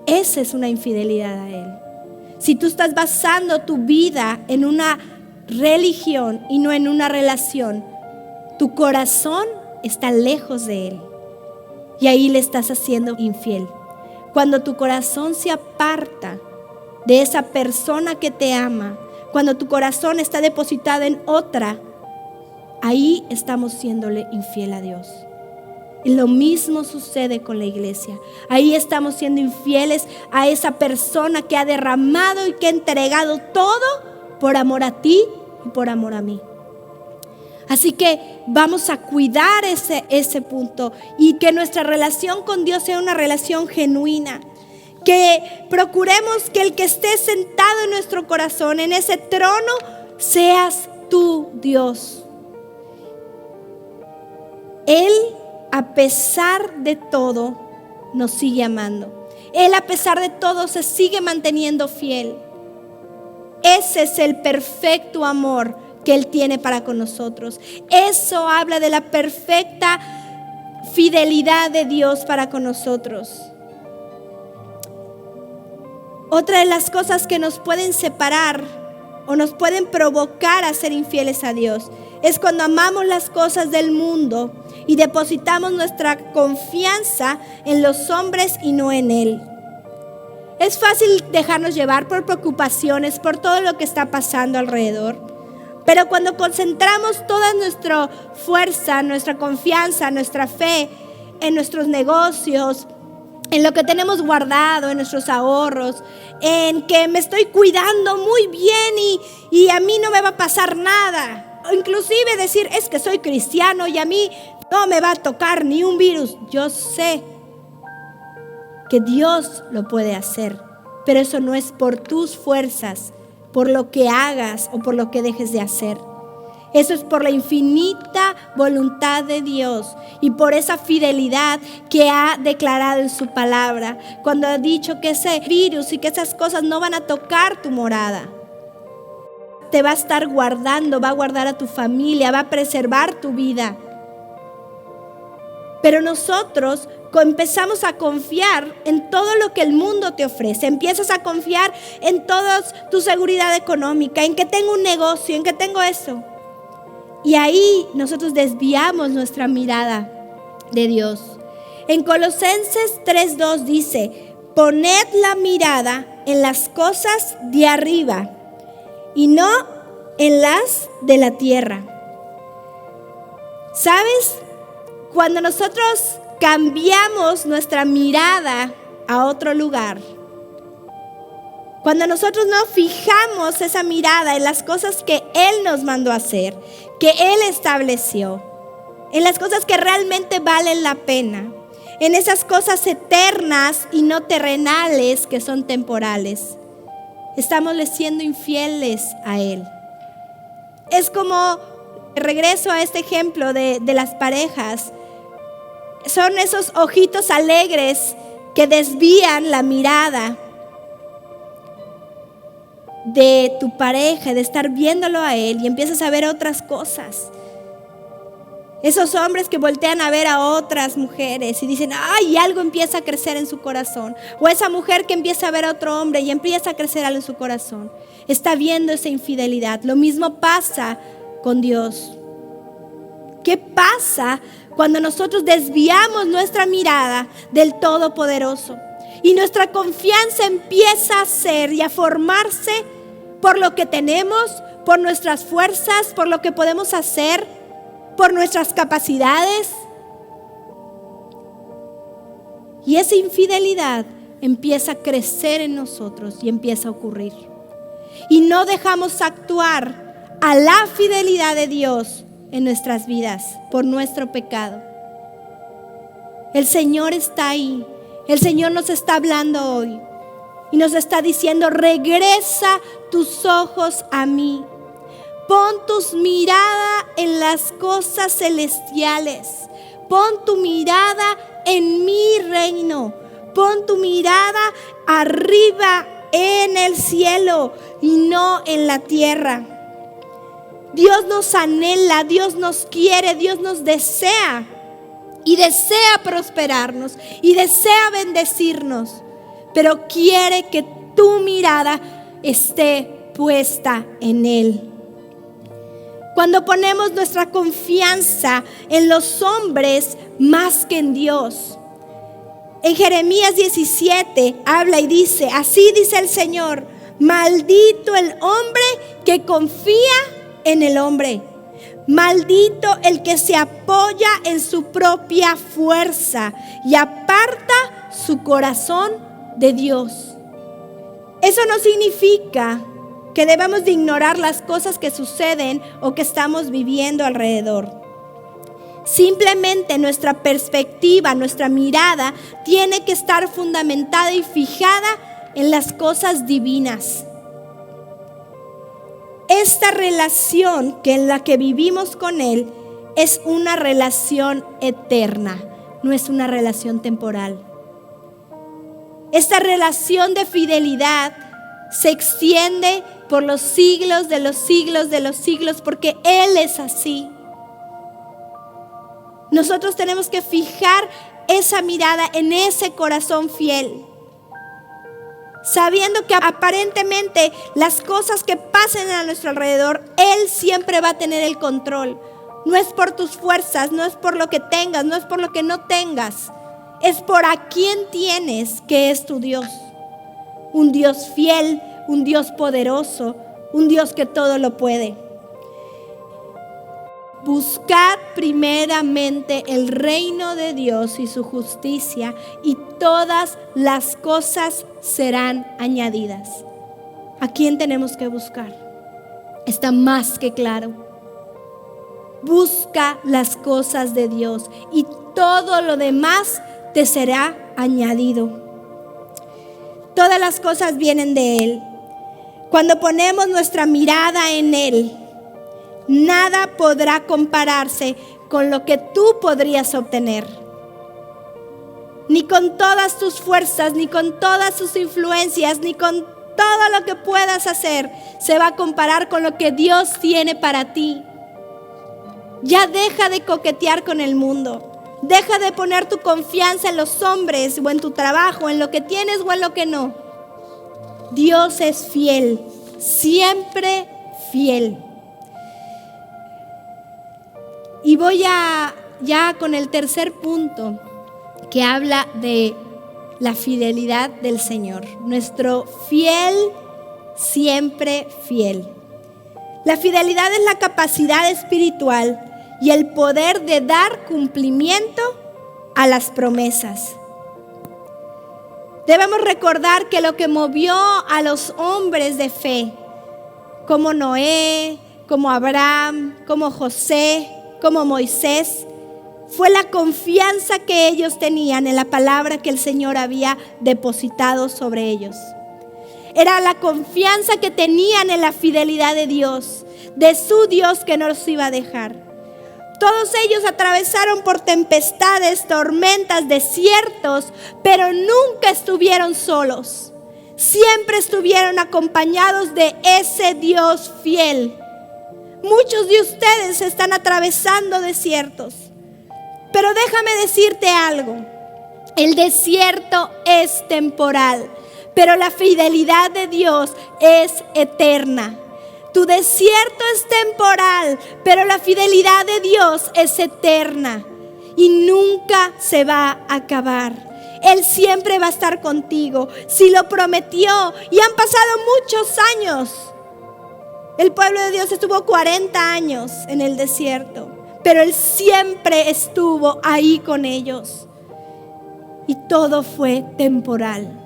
Esa es una infidelidad a Él. Si tú estás basando tu vida en una religión y no en una relación, tu corazón está lejos de Él y ahí le estás haciendo infiel. Cuando tu corazón se aparta de esa persona que te ama, cuando tu corazón está depositado en otra, ahí estamos siéndole infiel a Dios. Y lo mismo sucede con la iglesia. Ahí estamos siendo infieles a esa persona que ha derramado y que ha entregado todo por amor a ti y por amor a mí. Así que vamos a cuidar ese punto y que nuestra relación con Dios sea una relación genuina. Que procuremos que el que esté sentado en nuestro corazón, en ese trono, seas tú, Dios. Él, a pesar de todo, nos sigue amando. Él, a pesar de todo, se sigue manteniendo fiel. Ese es el perfecto amor que Él tiene para con nosotros. Eso habla de la perfecta fidelidad de Dios para con nosotros. Otra de las cosas que nos pueden separar o nos pueden provocar a ser infieles a Dios es cuando amamos las cosas del mundo y depositamos nuestra confianza en los hombres y no en Él. Es fácil dejarnos llevar por preocupaciones, por todo lo que está pasando alrededor. Pero cuando concentramos toda nuestra fuerza, nuestra confianza, nuestra fe en nuestros negocios, en lo que tenemos guardado, en nuestros ahorros, en que me estoy cuidando muy bien y a mí no me va a pasar nada. O inclusive decir, es que soy cristiano y a mí no me va a tocar ni un virus. Yo sé que Dios lo puede hacer, pero eso no es por tus fuerzas, por lo que hagas o por lo que dejes de hacer. Eso es por la infinita voluntad de Dios y por esa fidelidad que ha declarado en su palabra, cuando ha dicho que ese virus y que esas cosas no van a tocar tu morada. Te va a estar guardando, va a guardar a tu familia, va a preservar tu vida. Pero nosotros empezamos a confiar en todo lo que el mundo te ofrece. Empiezas a confiar en toda tu seguridad económica, en que tengo un negocio, en que tengo eso. Y ahí nosotros desviamos nuestra mirada de Dios. En Colosenses 3:2 dice, poned la mirada en las cosas de arriba y no en las de la tierra. ¿Sabes? Cuando nosotros cambiamos nuestra mirada a otro lugar, cuando nosotros no fijamos esa mirada en las cosas que Él nos mandó a hacer, que Él estableció, en las cosas que realmente valen la pena, en esas cosas eternas y no terrenales que son temporales, estamos siendo infieles a Él. Es como, regreso a este ejemplo de las parejas, son esos ojitos alegres que desvían la mirada de tu pareja, de estar viéndolo a él y empiezas a ver otras cosas. Esos hombres que voltean a ver a otras mujeres y dicen, ay, algo empieza a crecer en su corazón. O esa mujer que empieza a ver a otro hombre y empieza a crecer algo en su corazón. Está viendo esa infidelidad. Lo mismo pasa con Dios. ¿Qué pasa cuando nosotros desviamos nuestra mirada del Todopoderoso? Y nuestra confianza empieza a ser y a formarse por lo que tenemos, por nuestras fuerzas, por lo que podemos hacer, por nuestras capacidades. Y esa infidelidad empieza a crecer en nosotros y empieza a ocurrir. Y no dejamos actuar a la fidelidad de Dios en nuestras vidas por nuestro pecado. El Señor está ahí. El Señor nos está hablando hoy y nos está diciendo, regresa tus ojos a mí. Pon tus mirada en las cosas celestiales. Pon tu mirada en mi reino. Pon tu mirada arriba en el cielo y no en la tierra. Dios nos anhela, Dios nos quiere, Dios nos desea. Y desea prosperarnos y desea bendecirnos, pero quiere que tu mirada esté puesta en Él. Cuando ponemos nuestra confianza en los hombres más que en Dios. En Jeremías 17 habla y dice, así dice el Señor, maldito el hombre que confía en el hombre. Maldito el que se apoya en su propia fuerza y aparta su corazón de Dios. Eso no significa que debamos de ignorar las cosas que suceden o que estamos viviendo alrededor. Simplemente nuestra perspectiva, nuestra mirada tiene que estar fundamentada y fijada en las cosas divinas. Esta relación en la que vivimos con Él es una relación eterna, no es una relación temporal. Esta relación de fidelidad se extiende por los siglos de los siglos de los siglos, porque Él es así. Nosotros tenemos que fijar esa mirada en ese corazón fiel, sabiendo que aparentemente las cosas que pasen a nuestro alrededor, Él siempre va a tener el control. No es por tus fuerzas, no es por lo que tengas, no es por lo que no tengas. Es por a quién tienes, que es tu Dios. Un Dios fiel, un Dios poderoso, un Dios que todo lo puede. Buscad primeramente el reino de Dios y su justicia, y todas las cosas serán añadidas. ¿A quién tenemos que buscar? Está más que claro. Busca las cosas de Dios y todo lo demás te será añadido. Todas las cosas vienen de Él. Cuando ponemos nuestra mirada en Él, nada podrá compararse con lo que tú podrías obtener. Ni con todas tus fuerzas, ni con todas tus influencias, ni con todo lo que puedas hacer se va a comparar con lo que Dios tiene para ti. Ya deja de coquetear con el mundo. Deja de poner tu confianza en los hombres o en tu trabajo, en lo que tienes o en lo que no. Dios es fiel, siempre fiel. Y voy ya con el tercer punto, que habla de la fidelidad del Señor. Nuestro fiel, siempre fiel. La fidelidad es la capacidad espiritual y el poder de dar cumplimiento a las promesas. Debemos recordar que lo que movió a los hombres de fe, como Noé, como Abraham, como José, como Moisés, fue la confianza que ellos tenían en la palabra que el Señor había depositado sobre ellos. Era la confianza que tenían en la fidelidad de Dios, de su Dios que no los iba a dejar. Todos ellos atravesaron por tempestades, tormentas, desiertos, pero nunca estuvieron solos. Siempre estuvieron acompañados de ese Dios fiel. Muchos de ustedes están atravesando desiertos, pero déjame decirte algo. El desierto es temporal, pero la fidelidad de Dios es eterna. Tu desierto es temporal, pero la fidelidad de Dios es eterna y nunca se va a acabar. Él siempre va a estar contigo. Si lo prometió, y han pasado muchos años. El pueblo de Dios estuvo 40 años en el desierto, pero Él siempre estuvo ahí con ellos. Y todo fue temporal.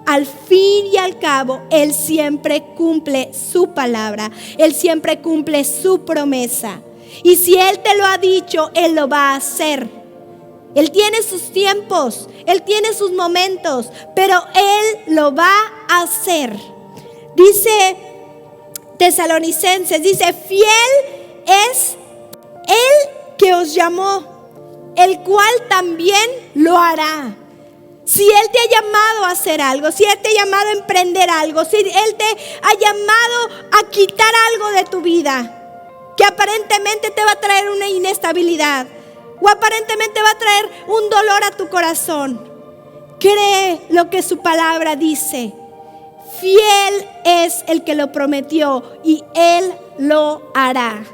Al fin y al cabo, Él siempre cumple su palabra. Él siempre cumple su promesa. Y si Él te lo ha dicho, Él lo va a hacer. Él tiene sus tiempos, Él tiene sus momentos, pero Él lo va a hacer. Dice Tesalonicenses, dice, fiel es Él que os llamó, el cual también lo hará. Si Él te ha llamado a hacer algo, si Él te ha llamado a emprender algo, si Él te ha llamado a quitar algo de tu vida que aparentemente te va a traer una inestabilidad o aparentemente va a traer un dolor a tu corazón, cree lo que su palabra dice. fiel es el que lo prometió y Él lo hará.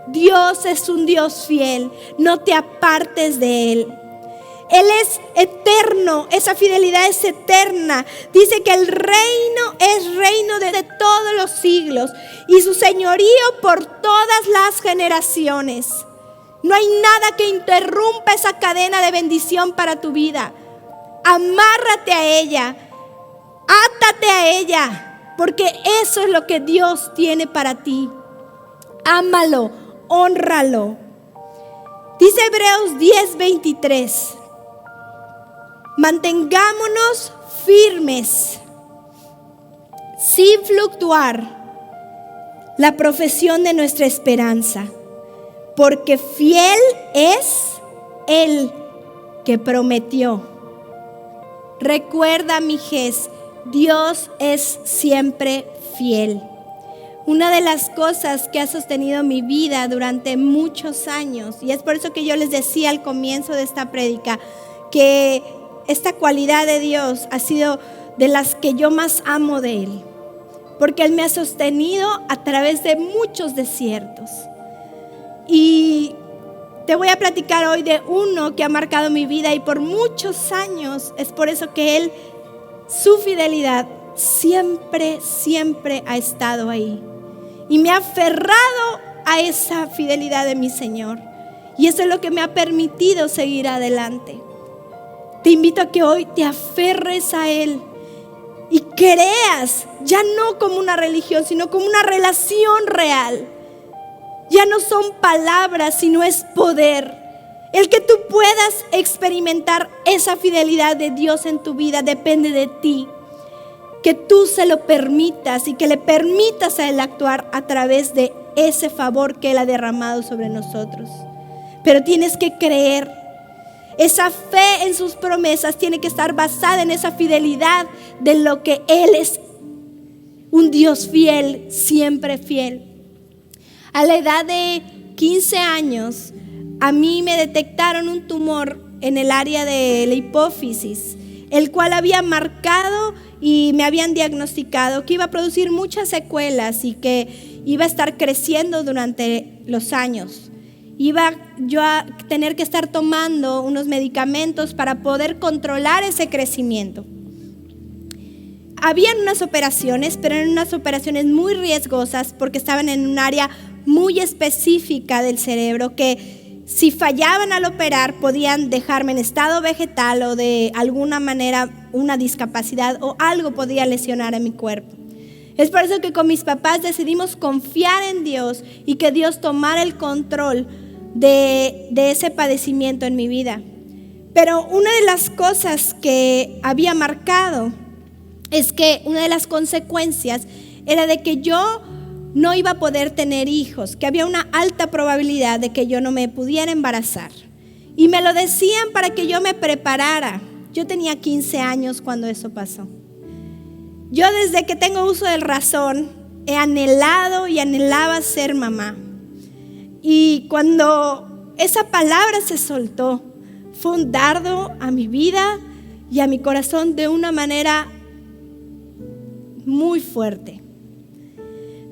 Dios es un Dios fiel, no te apartes de Él. Él es eterno, esa fidelidad es eterna. Dice que el reino es reino de todos los siglos y su señorío por todas las generaciones. No hay nada que interrumpa esa cadena de bendición para tu vida. Amárrate a ella, átate a ella, porque eso es lo que Dios tiene para ti. Ámalo, hónralo. Dice Hebreos 10:23. Mantengámonos firmes, sin fluctuar, la profesión de nuestra esperanza, porque fiel es el que prometió. Recuerda, mijes, Dios es siempre fiel. Una de las cosas que ha sostenido mi vida durante muchos años, y es por eso que yo les decía al comienzo de esta prédica, que esta cualidad de Dios ha sido de las que yo más amo de Él, porque Él me ha sostenido a través de muchos desiertos. Y te voy a platicar hoy de uno que ha marcado mi vida y por muchos años. Es por eso que Él, su fidelidad siempre ha estado ahí. Y me ha aferrado a esa fidelidad de mi Señor. Y eso es lo que me ha permitido seguir adelante. Te invito a que hoy te aferres a Él y creas, ya no como una religión, sino como una relación real. Ya no son palabras, sino es poder. El que tú puedas experimentar esa fidelidad de Dios en tu vida depende de ti. Que tú se lo permitas y que le permitas a Él actuar a través de ese favor que Él ha derramado sobre nosotros. Pero tienes que creer. Esa fe en sus promesas tiene que estar basada en esa fidelidad de lo que Él es, un Dios fiel, siempre fiel. A la edad de 15 años, a mí me detectaron un tumor en el área de la hipófisis, el cual había marcado y me habían diagnosticado que iba a producir muchas secuelas y que iba a estar creciendo durante los años. Iba yo a tener que estar tomando unos medicamentos para poder controlar ese crecimiento. Habían unas operaciones, pero eran unas operaciones muy riesgosas porque estaban en un área muy específica del cerebro que si fallaban al operar podían dejarme en estado vegetal o de alguna manera una discapacidad o algo podía lesionar a mi cuerpo. Es por eso que con mis papás decidimos confiar en Dios y que Dios tomara el control de ese padecimiento en mi vida. Pero una de las cosas que había marcado es que una de las consecuencias era de que yo no iba a poder tener hijos, que había una alta probabilidad de que yo no me pudiera embarazar. Y me lo decían para que yo me preparara. Yo tenía 15 años cuando eso pasó. Yo desde que tengo uso de razón he anhelado y anhelaba ser mamá. Y cuando esa palabra se soltó, fue un dardo a mi vida y a mi corazón de una manera muy fuerte.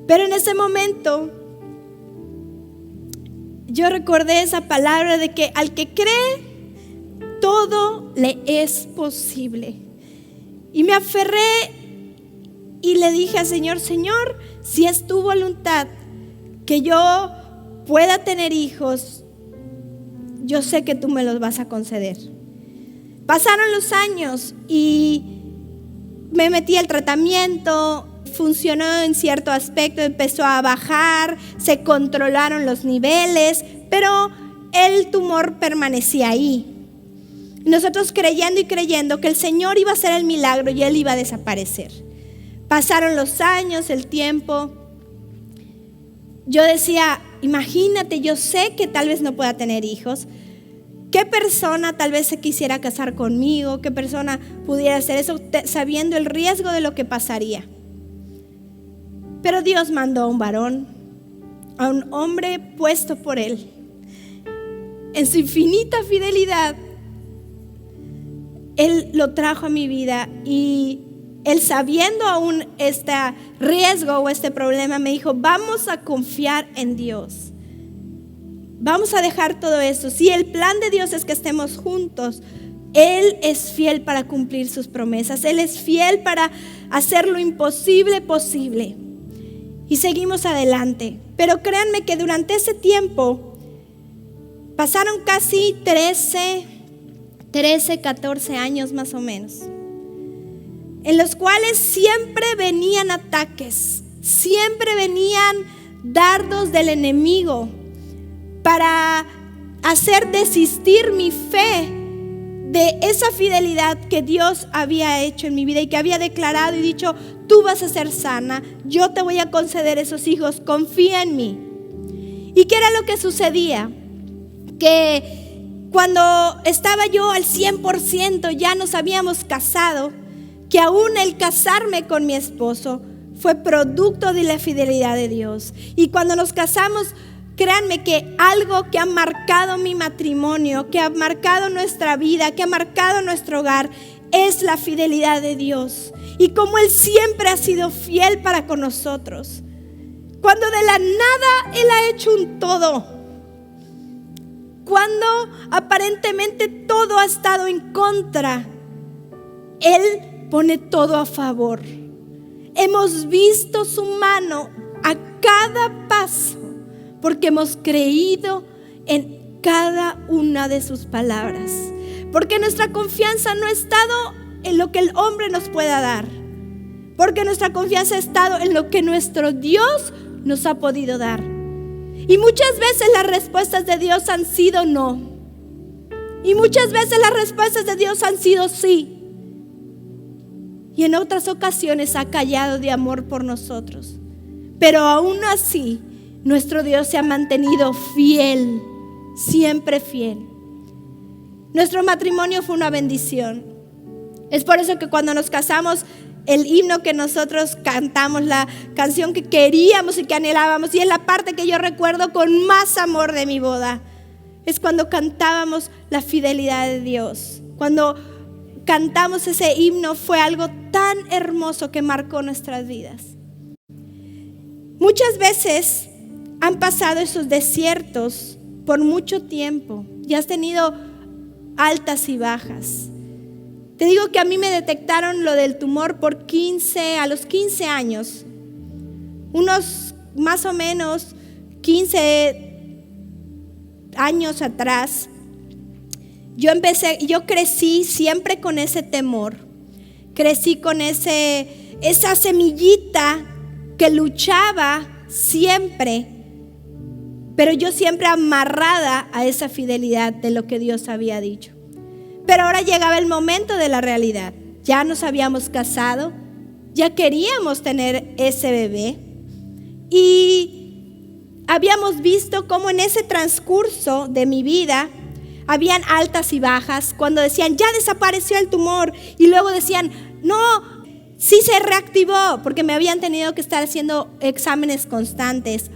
Pero en ese momento yo recordé esa palabra de que al que cree, todo le es posible. Y me aferré y le dije al Señor, Señor, si es tu voluntad que yo pueda tener hijos, yo sé que tú me los vas a conceder. Pasaron los años y me metí al tratamiento, funcionó en cierto aspecto, empezó a bajar, se controlaron los niveles, pero el tumor permanecía ahí. Nosotros creyendo y creyendo que el Señor iba a hacer el milagro y Él iba a desaparecer. Pasaron los años, el tiempo. Yo decía, imagínate, yo sé que tal vez no pueda tener hijos. ¿Qué persona tal vez se quisiera casar conmigo? ¿Qué persona pudiera hacer eso sabiendo el riesgo de lo que pasaría? Pero Dios mandó a un varón, a un hombre puesto por Él. En su infinita fidelidad, Él lo trajo a mi vida y Él, sabiendo aún este riesgo o este problema, me dijo, vamos a confiar en Dios. Vamos a dejar todo esto. Si el plan de Dios es que estemos juntos, Él es fiel para cumplir sus promesas. Él es fiel para hacer lo imposible posible. Y seguimos adelante. Pero créanme que durante ese tiempo pasaron casi 13, 14 años más o menos, en los cuales siempre venían ataques, siempre venían dardos del enemigo para hacer desistir mi fe de esa fidelidad que Dios había hecho en mi vida y que había declarado y dicho, tú vas a ser sana, yo te voy a conceder esos hijos, confía en mí. ¿Y qué era lo que sucedía? Que cuando estaba yo al 100%, ya nos habíamos casado, que aún el casarme con mi esposo fue producto de la fidelidad de Dios. Y cuando nos casamos, créanme que algo que ha marcado mi matrimonio, que ha marcado nuestra vida, que ha marcado nuestro hogar, es la fidelidad de Dios. Y como Él siempre ha sido fiel para con nosotros. Cuando de la nada Él ha hecho un todo. Cuando aparentemente todo ha estado en contra, Él pone todo a favor. Hemos visto su mano a cada paso porque hemos creído en cada una de sus palabras. Porque nuestra confianza no ha estado en lo que el hombre nos pueda dar. Porque nuestra confianza ha estado en lo que nuestro Dios nos ha podido dar. Y muchas veces las respuestas de Dios han sido no. Y muchas veces las respuestas de Dios han sido sí. Y en otras ocasiones ha callado de amor por nosotros. Pero aún así, nuestro Dios se ha mantenido fiel, siempre fiel. Nuestro matrimonio fue una bendición. Es por eso que cuando nos casamos, el himno que nosotros cantamos, la canción que queríamos y que anhelábamos, y es la parte que yo recuerdo con más amor de mi boda, es cuando cantábamos la fidelidad de Dios. Cuando cantamos ese himno, fue algo tan hermoso que marcó nuestras vidas. Muchas veces han pasado esos desiertos por mucho tiempo y has tenido altas y bajas. Te digo que a mí me detectaron lo del tumor a los 15 años. Unos más o menos 15 años atrás. Yo crecí siempre con ese temor. Crecí con esa semillita que luchaba siempre, pero yo siempre amarrada a esa fidelidad de lo que Dios había dicho. Pero ahora llegaba el momento de la realidad. Ya nos habíamos casado, ya queríamos tener ese bebé y habíamos visto cómo en ese transcurso de mi vida habían altas y bajas, cuando decían ya desapareció el tumor y luego decían no, sí se reactivó, porque me habían tenido que estar haciendo exámenes constantes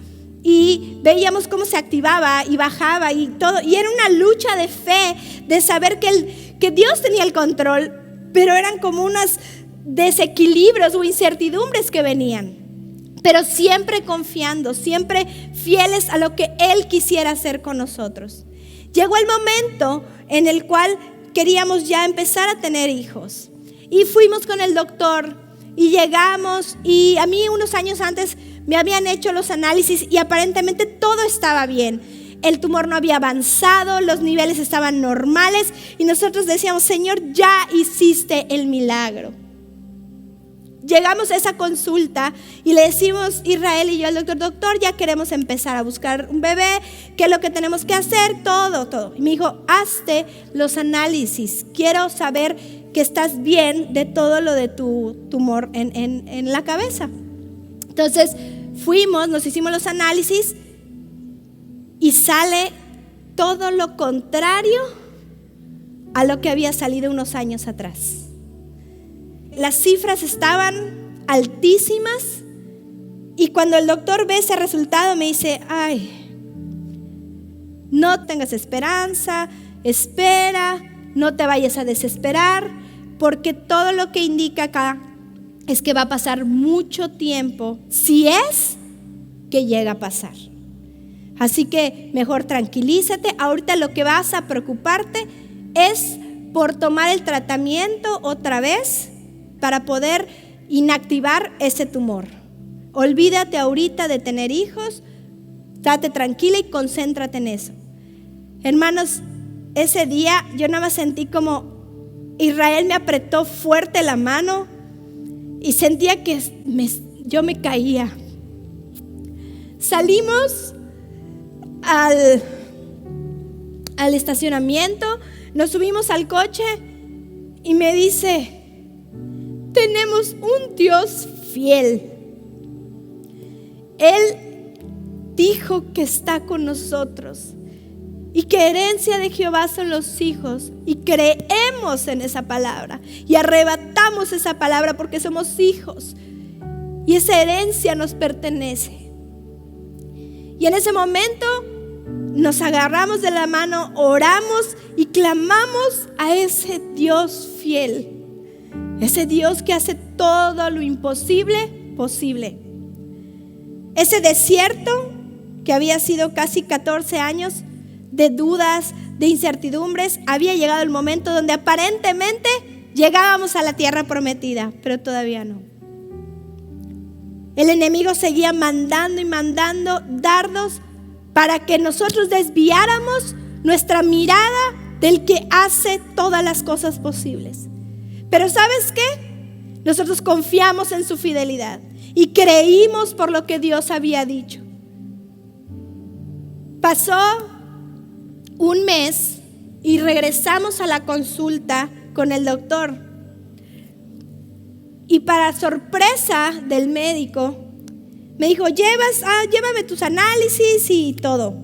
y veíamos cómo se activaba y bajaba y todo, y era una lucha de fe, de saber que Dios tenía el control, pero eran como unos desequilibrios o incertidumbres que venían, pero siempre confiando, siempre fieles a lo que Él quisiera hacer con nosotros. Llegó el momento en el cual queríamos ya empezar a tener hijos y fuimos con el doctor y llegamos, y a mí unos años antes me habían hecho los análisis y aparentemente todo estaba bien. El tumor no había avanzado, los niveles estaban normales y nosotros decíamos, Señor, ya hiciste el milagro. Llegamos a esa consulta y le decimos, Israel y yo al doctor, ya queremos empezar a buscar un bebé, ¿qué es lo que tenemos que hacer? Todo. Y me dijo, hazte los análisis, quiero saber que estás bien de todo lo de tu tumor en la cabeza. Entonces fuimos, nos hicimos los análisis y sale todo lo contrario a lo que había salido unos años atrás. Las cifras estaban altísimas y cuando el doctor ve ese resultado me dice, no tengas esperanza, espera, no te vayas a desesperar, porque todo lo que indica acá es que va a pasar mucho tiempo, si es que llega a pasar. Así que mejor tranquilízate. Ahorita lo que vas a preocuparte es por tomar el tratamiento otra vez para poder inactivar ese tumor. Olvídate ahorita de tener hijos, estate tranquila y concéntrate en eso. Hermanos, ese día yo nada más sentí como Israel me apretó fuerte la mano y sentía que yo me caía. Salimos al estacionamiento, nos subimos al coche y me dice: tenemos un Dios fiel. Él dijo que está con nosotros y que herencia de Jehová son los hijos, y creemos en esa palabra y arrebatamos esa palabra porque somos hijos y esa herencia nos pertenece. Y en ese momento nos agarramos de la mano, oramos y clamamos a ese Dios fiel, ese Dios que hace todo lo imposible posible. Ese desierto que había sido casi 14 años de dudas, de incertidumbres, había llegado el momento donde aparentemente llegábamos a la tierra prometida, pero todavía no. El enemigo seguía mandando y mandando dardos para que nosotros desviáramos nuestra mirada del que hace todas las cosas posibles. Pero ¿sabes qué? Nosotros confiamos en su fidelidad y creímos por lo que Dios había dicho. Pasó un mes y regresamos a la consulta con el doctor. Y para sorpresa del médico, me dijo: llévame tus análisis y todo.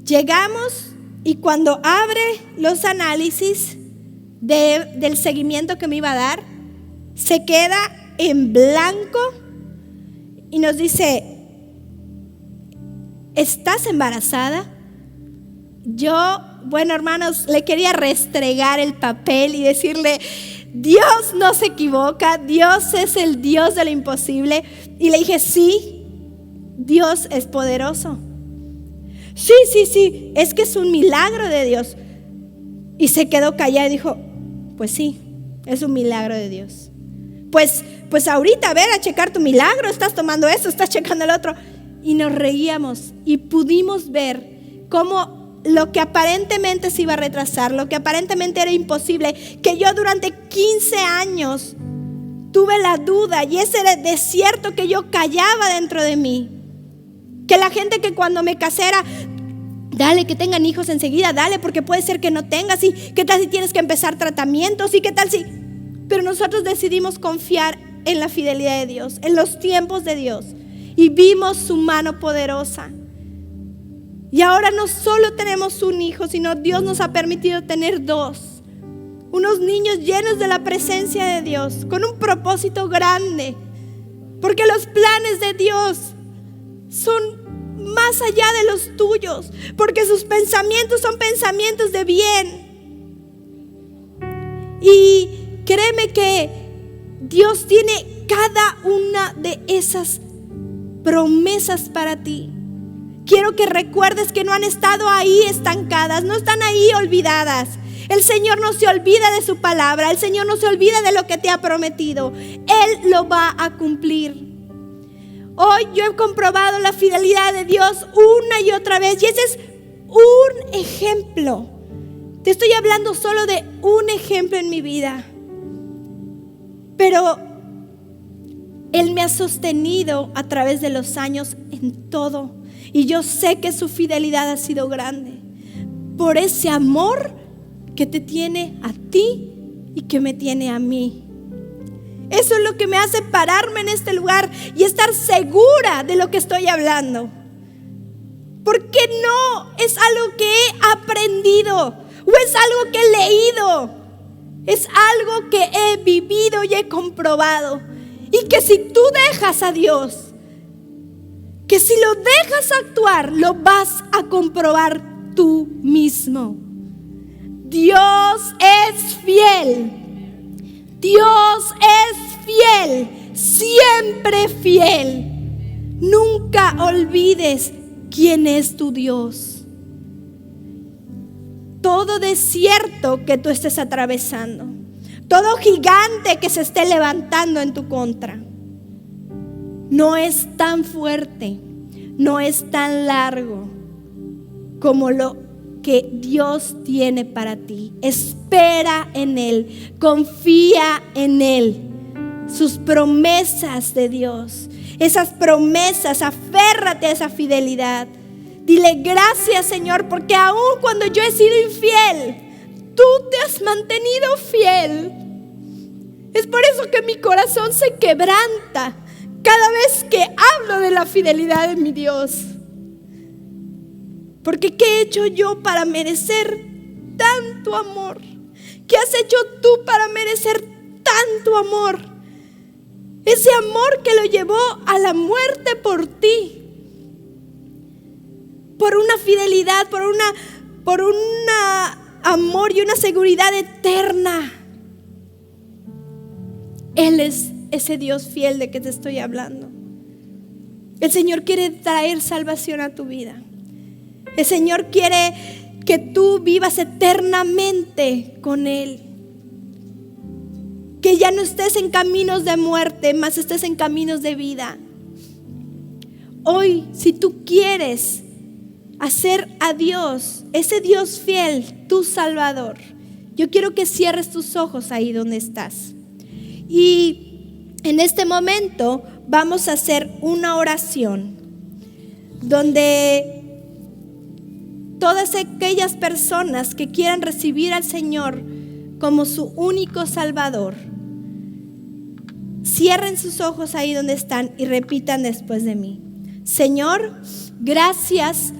Llegamos y cuando abre los análisis del seguimiento que me iba a dar, se queda en blanco y nos dice: ¿estás embarazada? Yo, bueno, hermanos, le quería restregar el papel y decirle: Dios no se equivoca, Dios es el Dios de lo imposible. Y le dije: sí, Dios es poderoso. Sí, es que es un milagro de Dios. Y se quedó callada y dijo: pues sí, es un milagro de Dios. Pues ahorita, a ver, a checar tu milagro, estás tomando eso, estás checando el otro. Y nos reíamos y pudimos ver cómo lo que aparentemente se iba a retrasar, lo que aparentemente era imposible, que yo durante 15 años tuve la duda, y ese era el desierto que yo callaba dentro de mí. Que la gente que cuando me casé era: dale, que tengan hijos enseguida, dale, porque puede ser que no tengas, y qué tal si tienes que empezar tratamientos, y qué tal si... Pero nosotros decidimos confiar en la fidelidad de Dios, en los tiempos de Dios, y vimos su mano poderosa. Y ahora no solo tenemos un hijo, sino Dios nos ha permitido tener 2. Unos niños llenos de la presencia de Dios, con un propósito grande. Porque los planes de Dios son más allá de los tuyos. Porque sus pensamientos son pensamientos de bien. Y créeme que Dios tiene cada una de esas promesas para ti. Quiero que recuerdes que no han estado ahí estancadas, no están ahí olvidadas. El Señor no se olvida de su palabra, el Señor no se olvida de lo que te ha prometido. Él lo va a cumplir. Hoy yo he comprobado la fidelidad de Dios una y otra vez, y ese es un ejemplo. Te estoy hablando solo de un ejemplo en mi vida. Pero Él me ha sostenido a través de los años en todo. Y yo sé que su fidelidad ha sido grande por ese amor que te tiene a ti y que me tiene a mí. Eso es lo que me hace pararme en este lugar y estar segura de lo que estoy hablando. Porque no es algo que he aprendido o es algo que he leído. Es algo que he vivido y he comprobado. Y que si tú dejas a Dios, que si lo dejas actuar, lo vas a comprobar tú mismo. Dios es fiel. Dios es fiel, siempre fiel. Nunca olvides quién es tu Dios. Todo desierto que tú estés atravesando, todo gigante que se esté levantando en tu contra, no es tan fuerte, no es tan largo como lo que Dios tiene para ti. Espera en Él, confía en Él, sus promesas de Dios, esas promesas, aférrate a esa fidelidad. Dile gracias, Señor, porque aun cuando yo he sido infiel, tú te has mantenido fiel. Es por eso que mi corazón se quebranta cada vez que hablo de la fidelidad de mi Dios. Porque ¿qué he hecho yo para merecer tanto amor? ¿Qué has hecho tú para merecer tanto amor? Ese amor que lo llevó a la muerte por ti. Por una fidelidad, por un amor y una seguridad eterna. Él es ese Dios fiel de que te estoy hablando. El Señor quiere traer salvación a tu vida. El Señor quiere que tú vivas eternamente con Él. Que ya no estés en caminos de muerte, más estés en caminos de vida. Hoy, si tú quieres hacer a Dios, ese Dios fiel, tu Salvador, yo quiero que cierres tus ojos ahí donde estás. Y en este momento vamos a hacer una oración donde todas aquellas personas que quieran recibir al Señor como su único Salvador, cierren sus ojos ahí donde están y repitan después de mí. Señor, gracias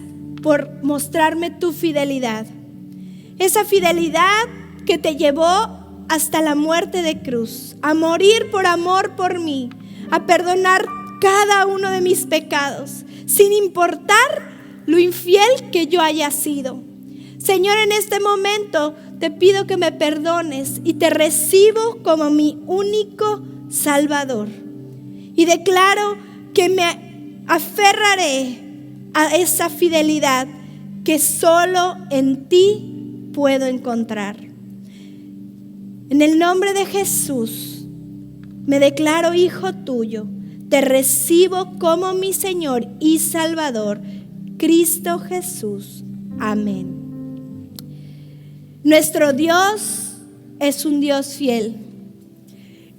por mostrarme tu fidelidad. Esa fidelidad que te llevó hasta la muerte de cruz, a morir por amor por mí, a perdonar cada uno de mis pecados, sin importar lo infiel que yo haya sido. Señor, en este momento te pido que me perdones y te recibo como mi único Salvador. Y declaro que me aferraré a esa fidelidad que solo en ti puedo encontrar. En el nombre de Jesús, me declaro hijo tuyo. Te recibo como mi Señor y Salvador, Cristo Jesús. Amén. Nuestro Dios es un Dios fiel.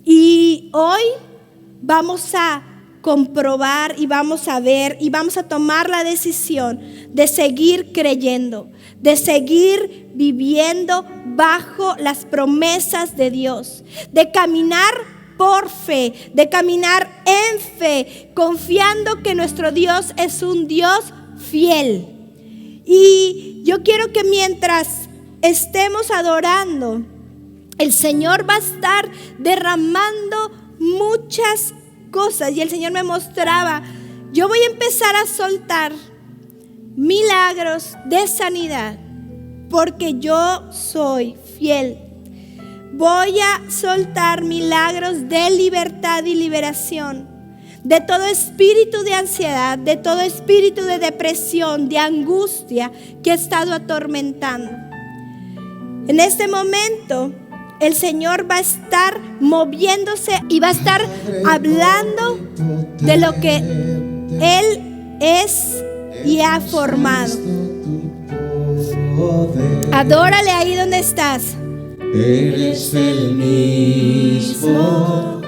Y hoy vamos a comprobar y vamos a ver y vamos a tomar la decisión de seguir creyendo, de seguir viviendo bajo las promesas de Dios, de caminar por fe, de caminar en fe, confiando que nuestro Dios es un Dios fiel. Y yo quiero que mientras estemos adorando, el Señor va a estar derramando muchas cosas. Y el Señor me mostraba, yo voy a empezar a soltar milagros de sanidad, porque yo soy fiel. Voy a soltar milagros de libertad y liberación, de todo espíritu de ansiedad, de todo espíritu de depresión, de angustia que ha estado atormentando. En este momento el Señor va a estar moviéndose y va a estar hablando de lo que Él es y ha formado. Adórale ahí donde estás. Eres el mismo,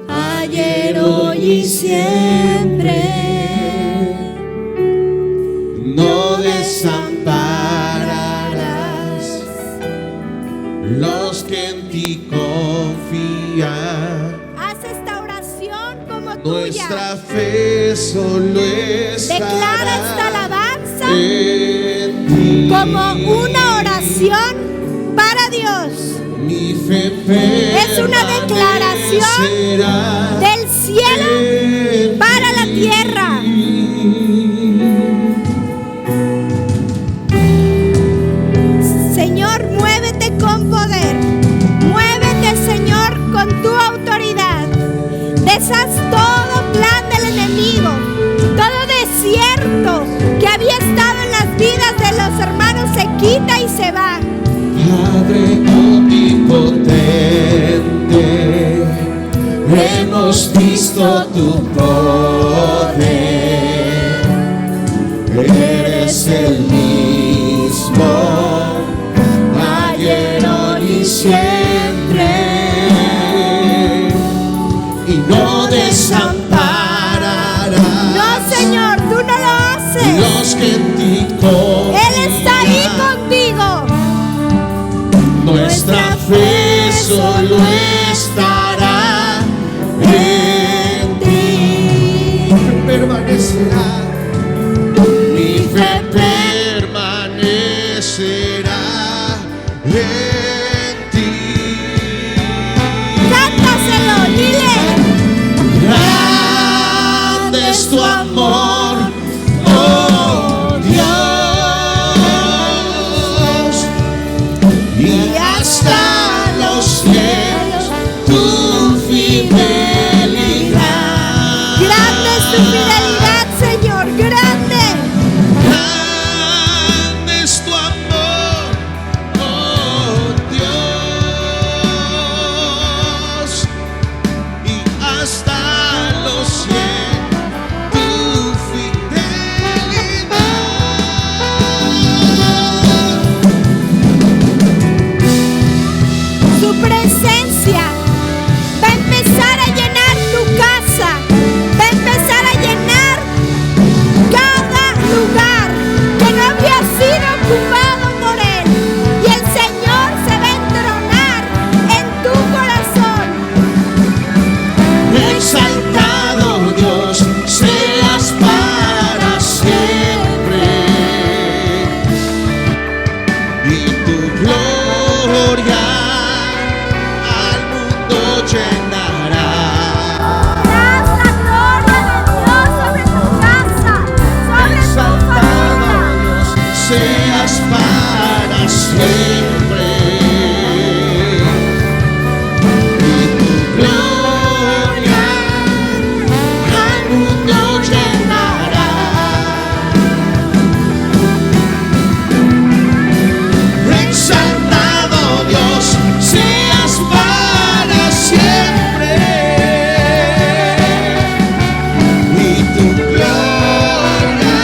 ayer, hoy y siempre. No desampararás los que en ti confían. Haz esta oración como Nuestra tuya. fe solo estará. Declara esta alabanza en ti. como una oración para Dios. Mi fe Es una declaración del cielo para la tierra. Señor, muévete con poder. Muévete, Señor, hemos visto tu poder. Eres el mismo, ayer, hoy y siempre, y no desampararás. No, Señor, tú no lo haces. Los que en ti confían. Él está ahí contigo. Nuestra fe solo estará en ti. Permanecerá. Mi fe permanecerá en ti. Cántaselo, dile. Grande es tu amor, oh Dios, y hasta los cielos tu fidelidad. Grande es tu fidelidad, Señor, grande. Grande es tu amor, oh Dios, y hasta los cielos tu fidelidad. Su presencia va a empezar a llenar tu casa, va a empezar a llenar cada lugar que no había sido ocupado por Él. Y el Señor se va a entronar en tu corazón. Exaltado Dios, seas para siempre, y tu gloria al mundo llenará. Haz la gloria de Dios sobre tu casa, sobre tu Exaltado familia. Dios, seas para siempre, y tu gloria al mundo llenará. Exaltado Dios, seas para siempre, y tu gloria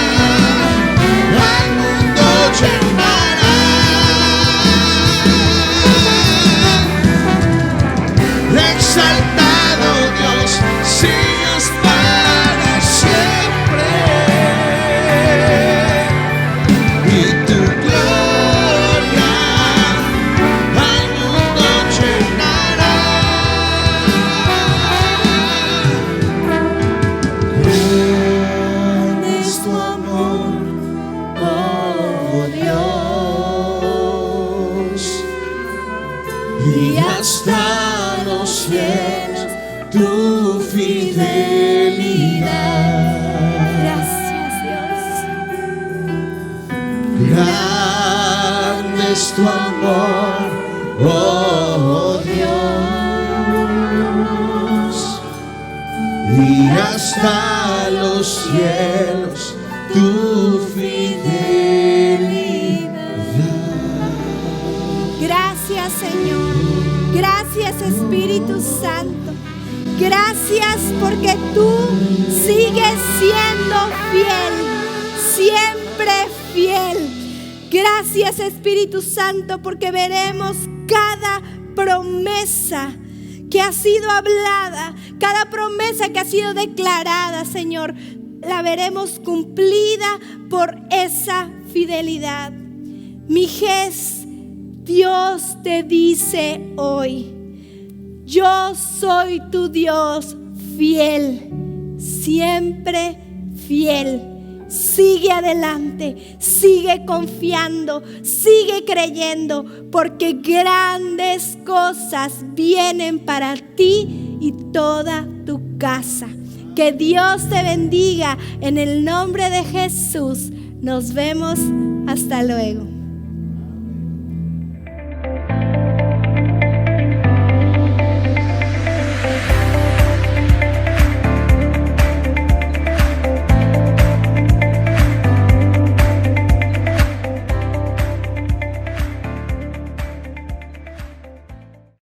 al mundo llenará. Exaltado Dios, seas para siempre, y tu gloria al mundo llenará. Grande es tu amor, oh Dios, y hasta los cielos tu fidelidad. Gracias, Dios. Grande es tu amor, oh Dios, y hasta los cielos tu fidelidad. Gracias, Señor. Gracias, Espíritu Santo. Gracias porque tú sigues siendo fiel, siempre fiel. Gracias, Espíritu Santo, porque veremos cada promesa que ha sido hablada, cada promesa que ha sido declarada, Señor, la veremos cumplida por esa fidelidad. Mijes, Dios te dice hoy: yo soy tu Dios fiel, siempre fiel. Sigue adelante, sigue confiando, sigue creyendo, porque grandes cosas vienen para ti y toda tu casa. Que Dios te bendiga en el nombre de Jesús. Nos vemos, hasta luego.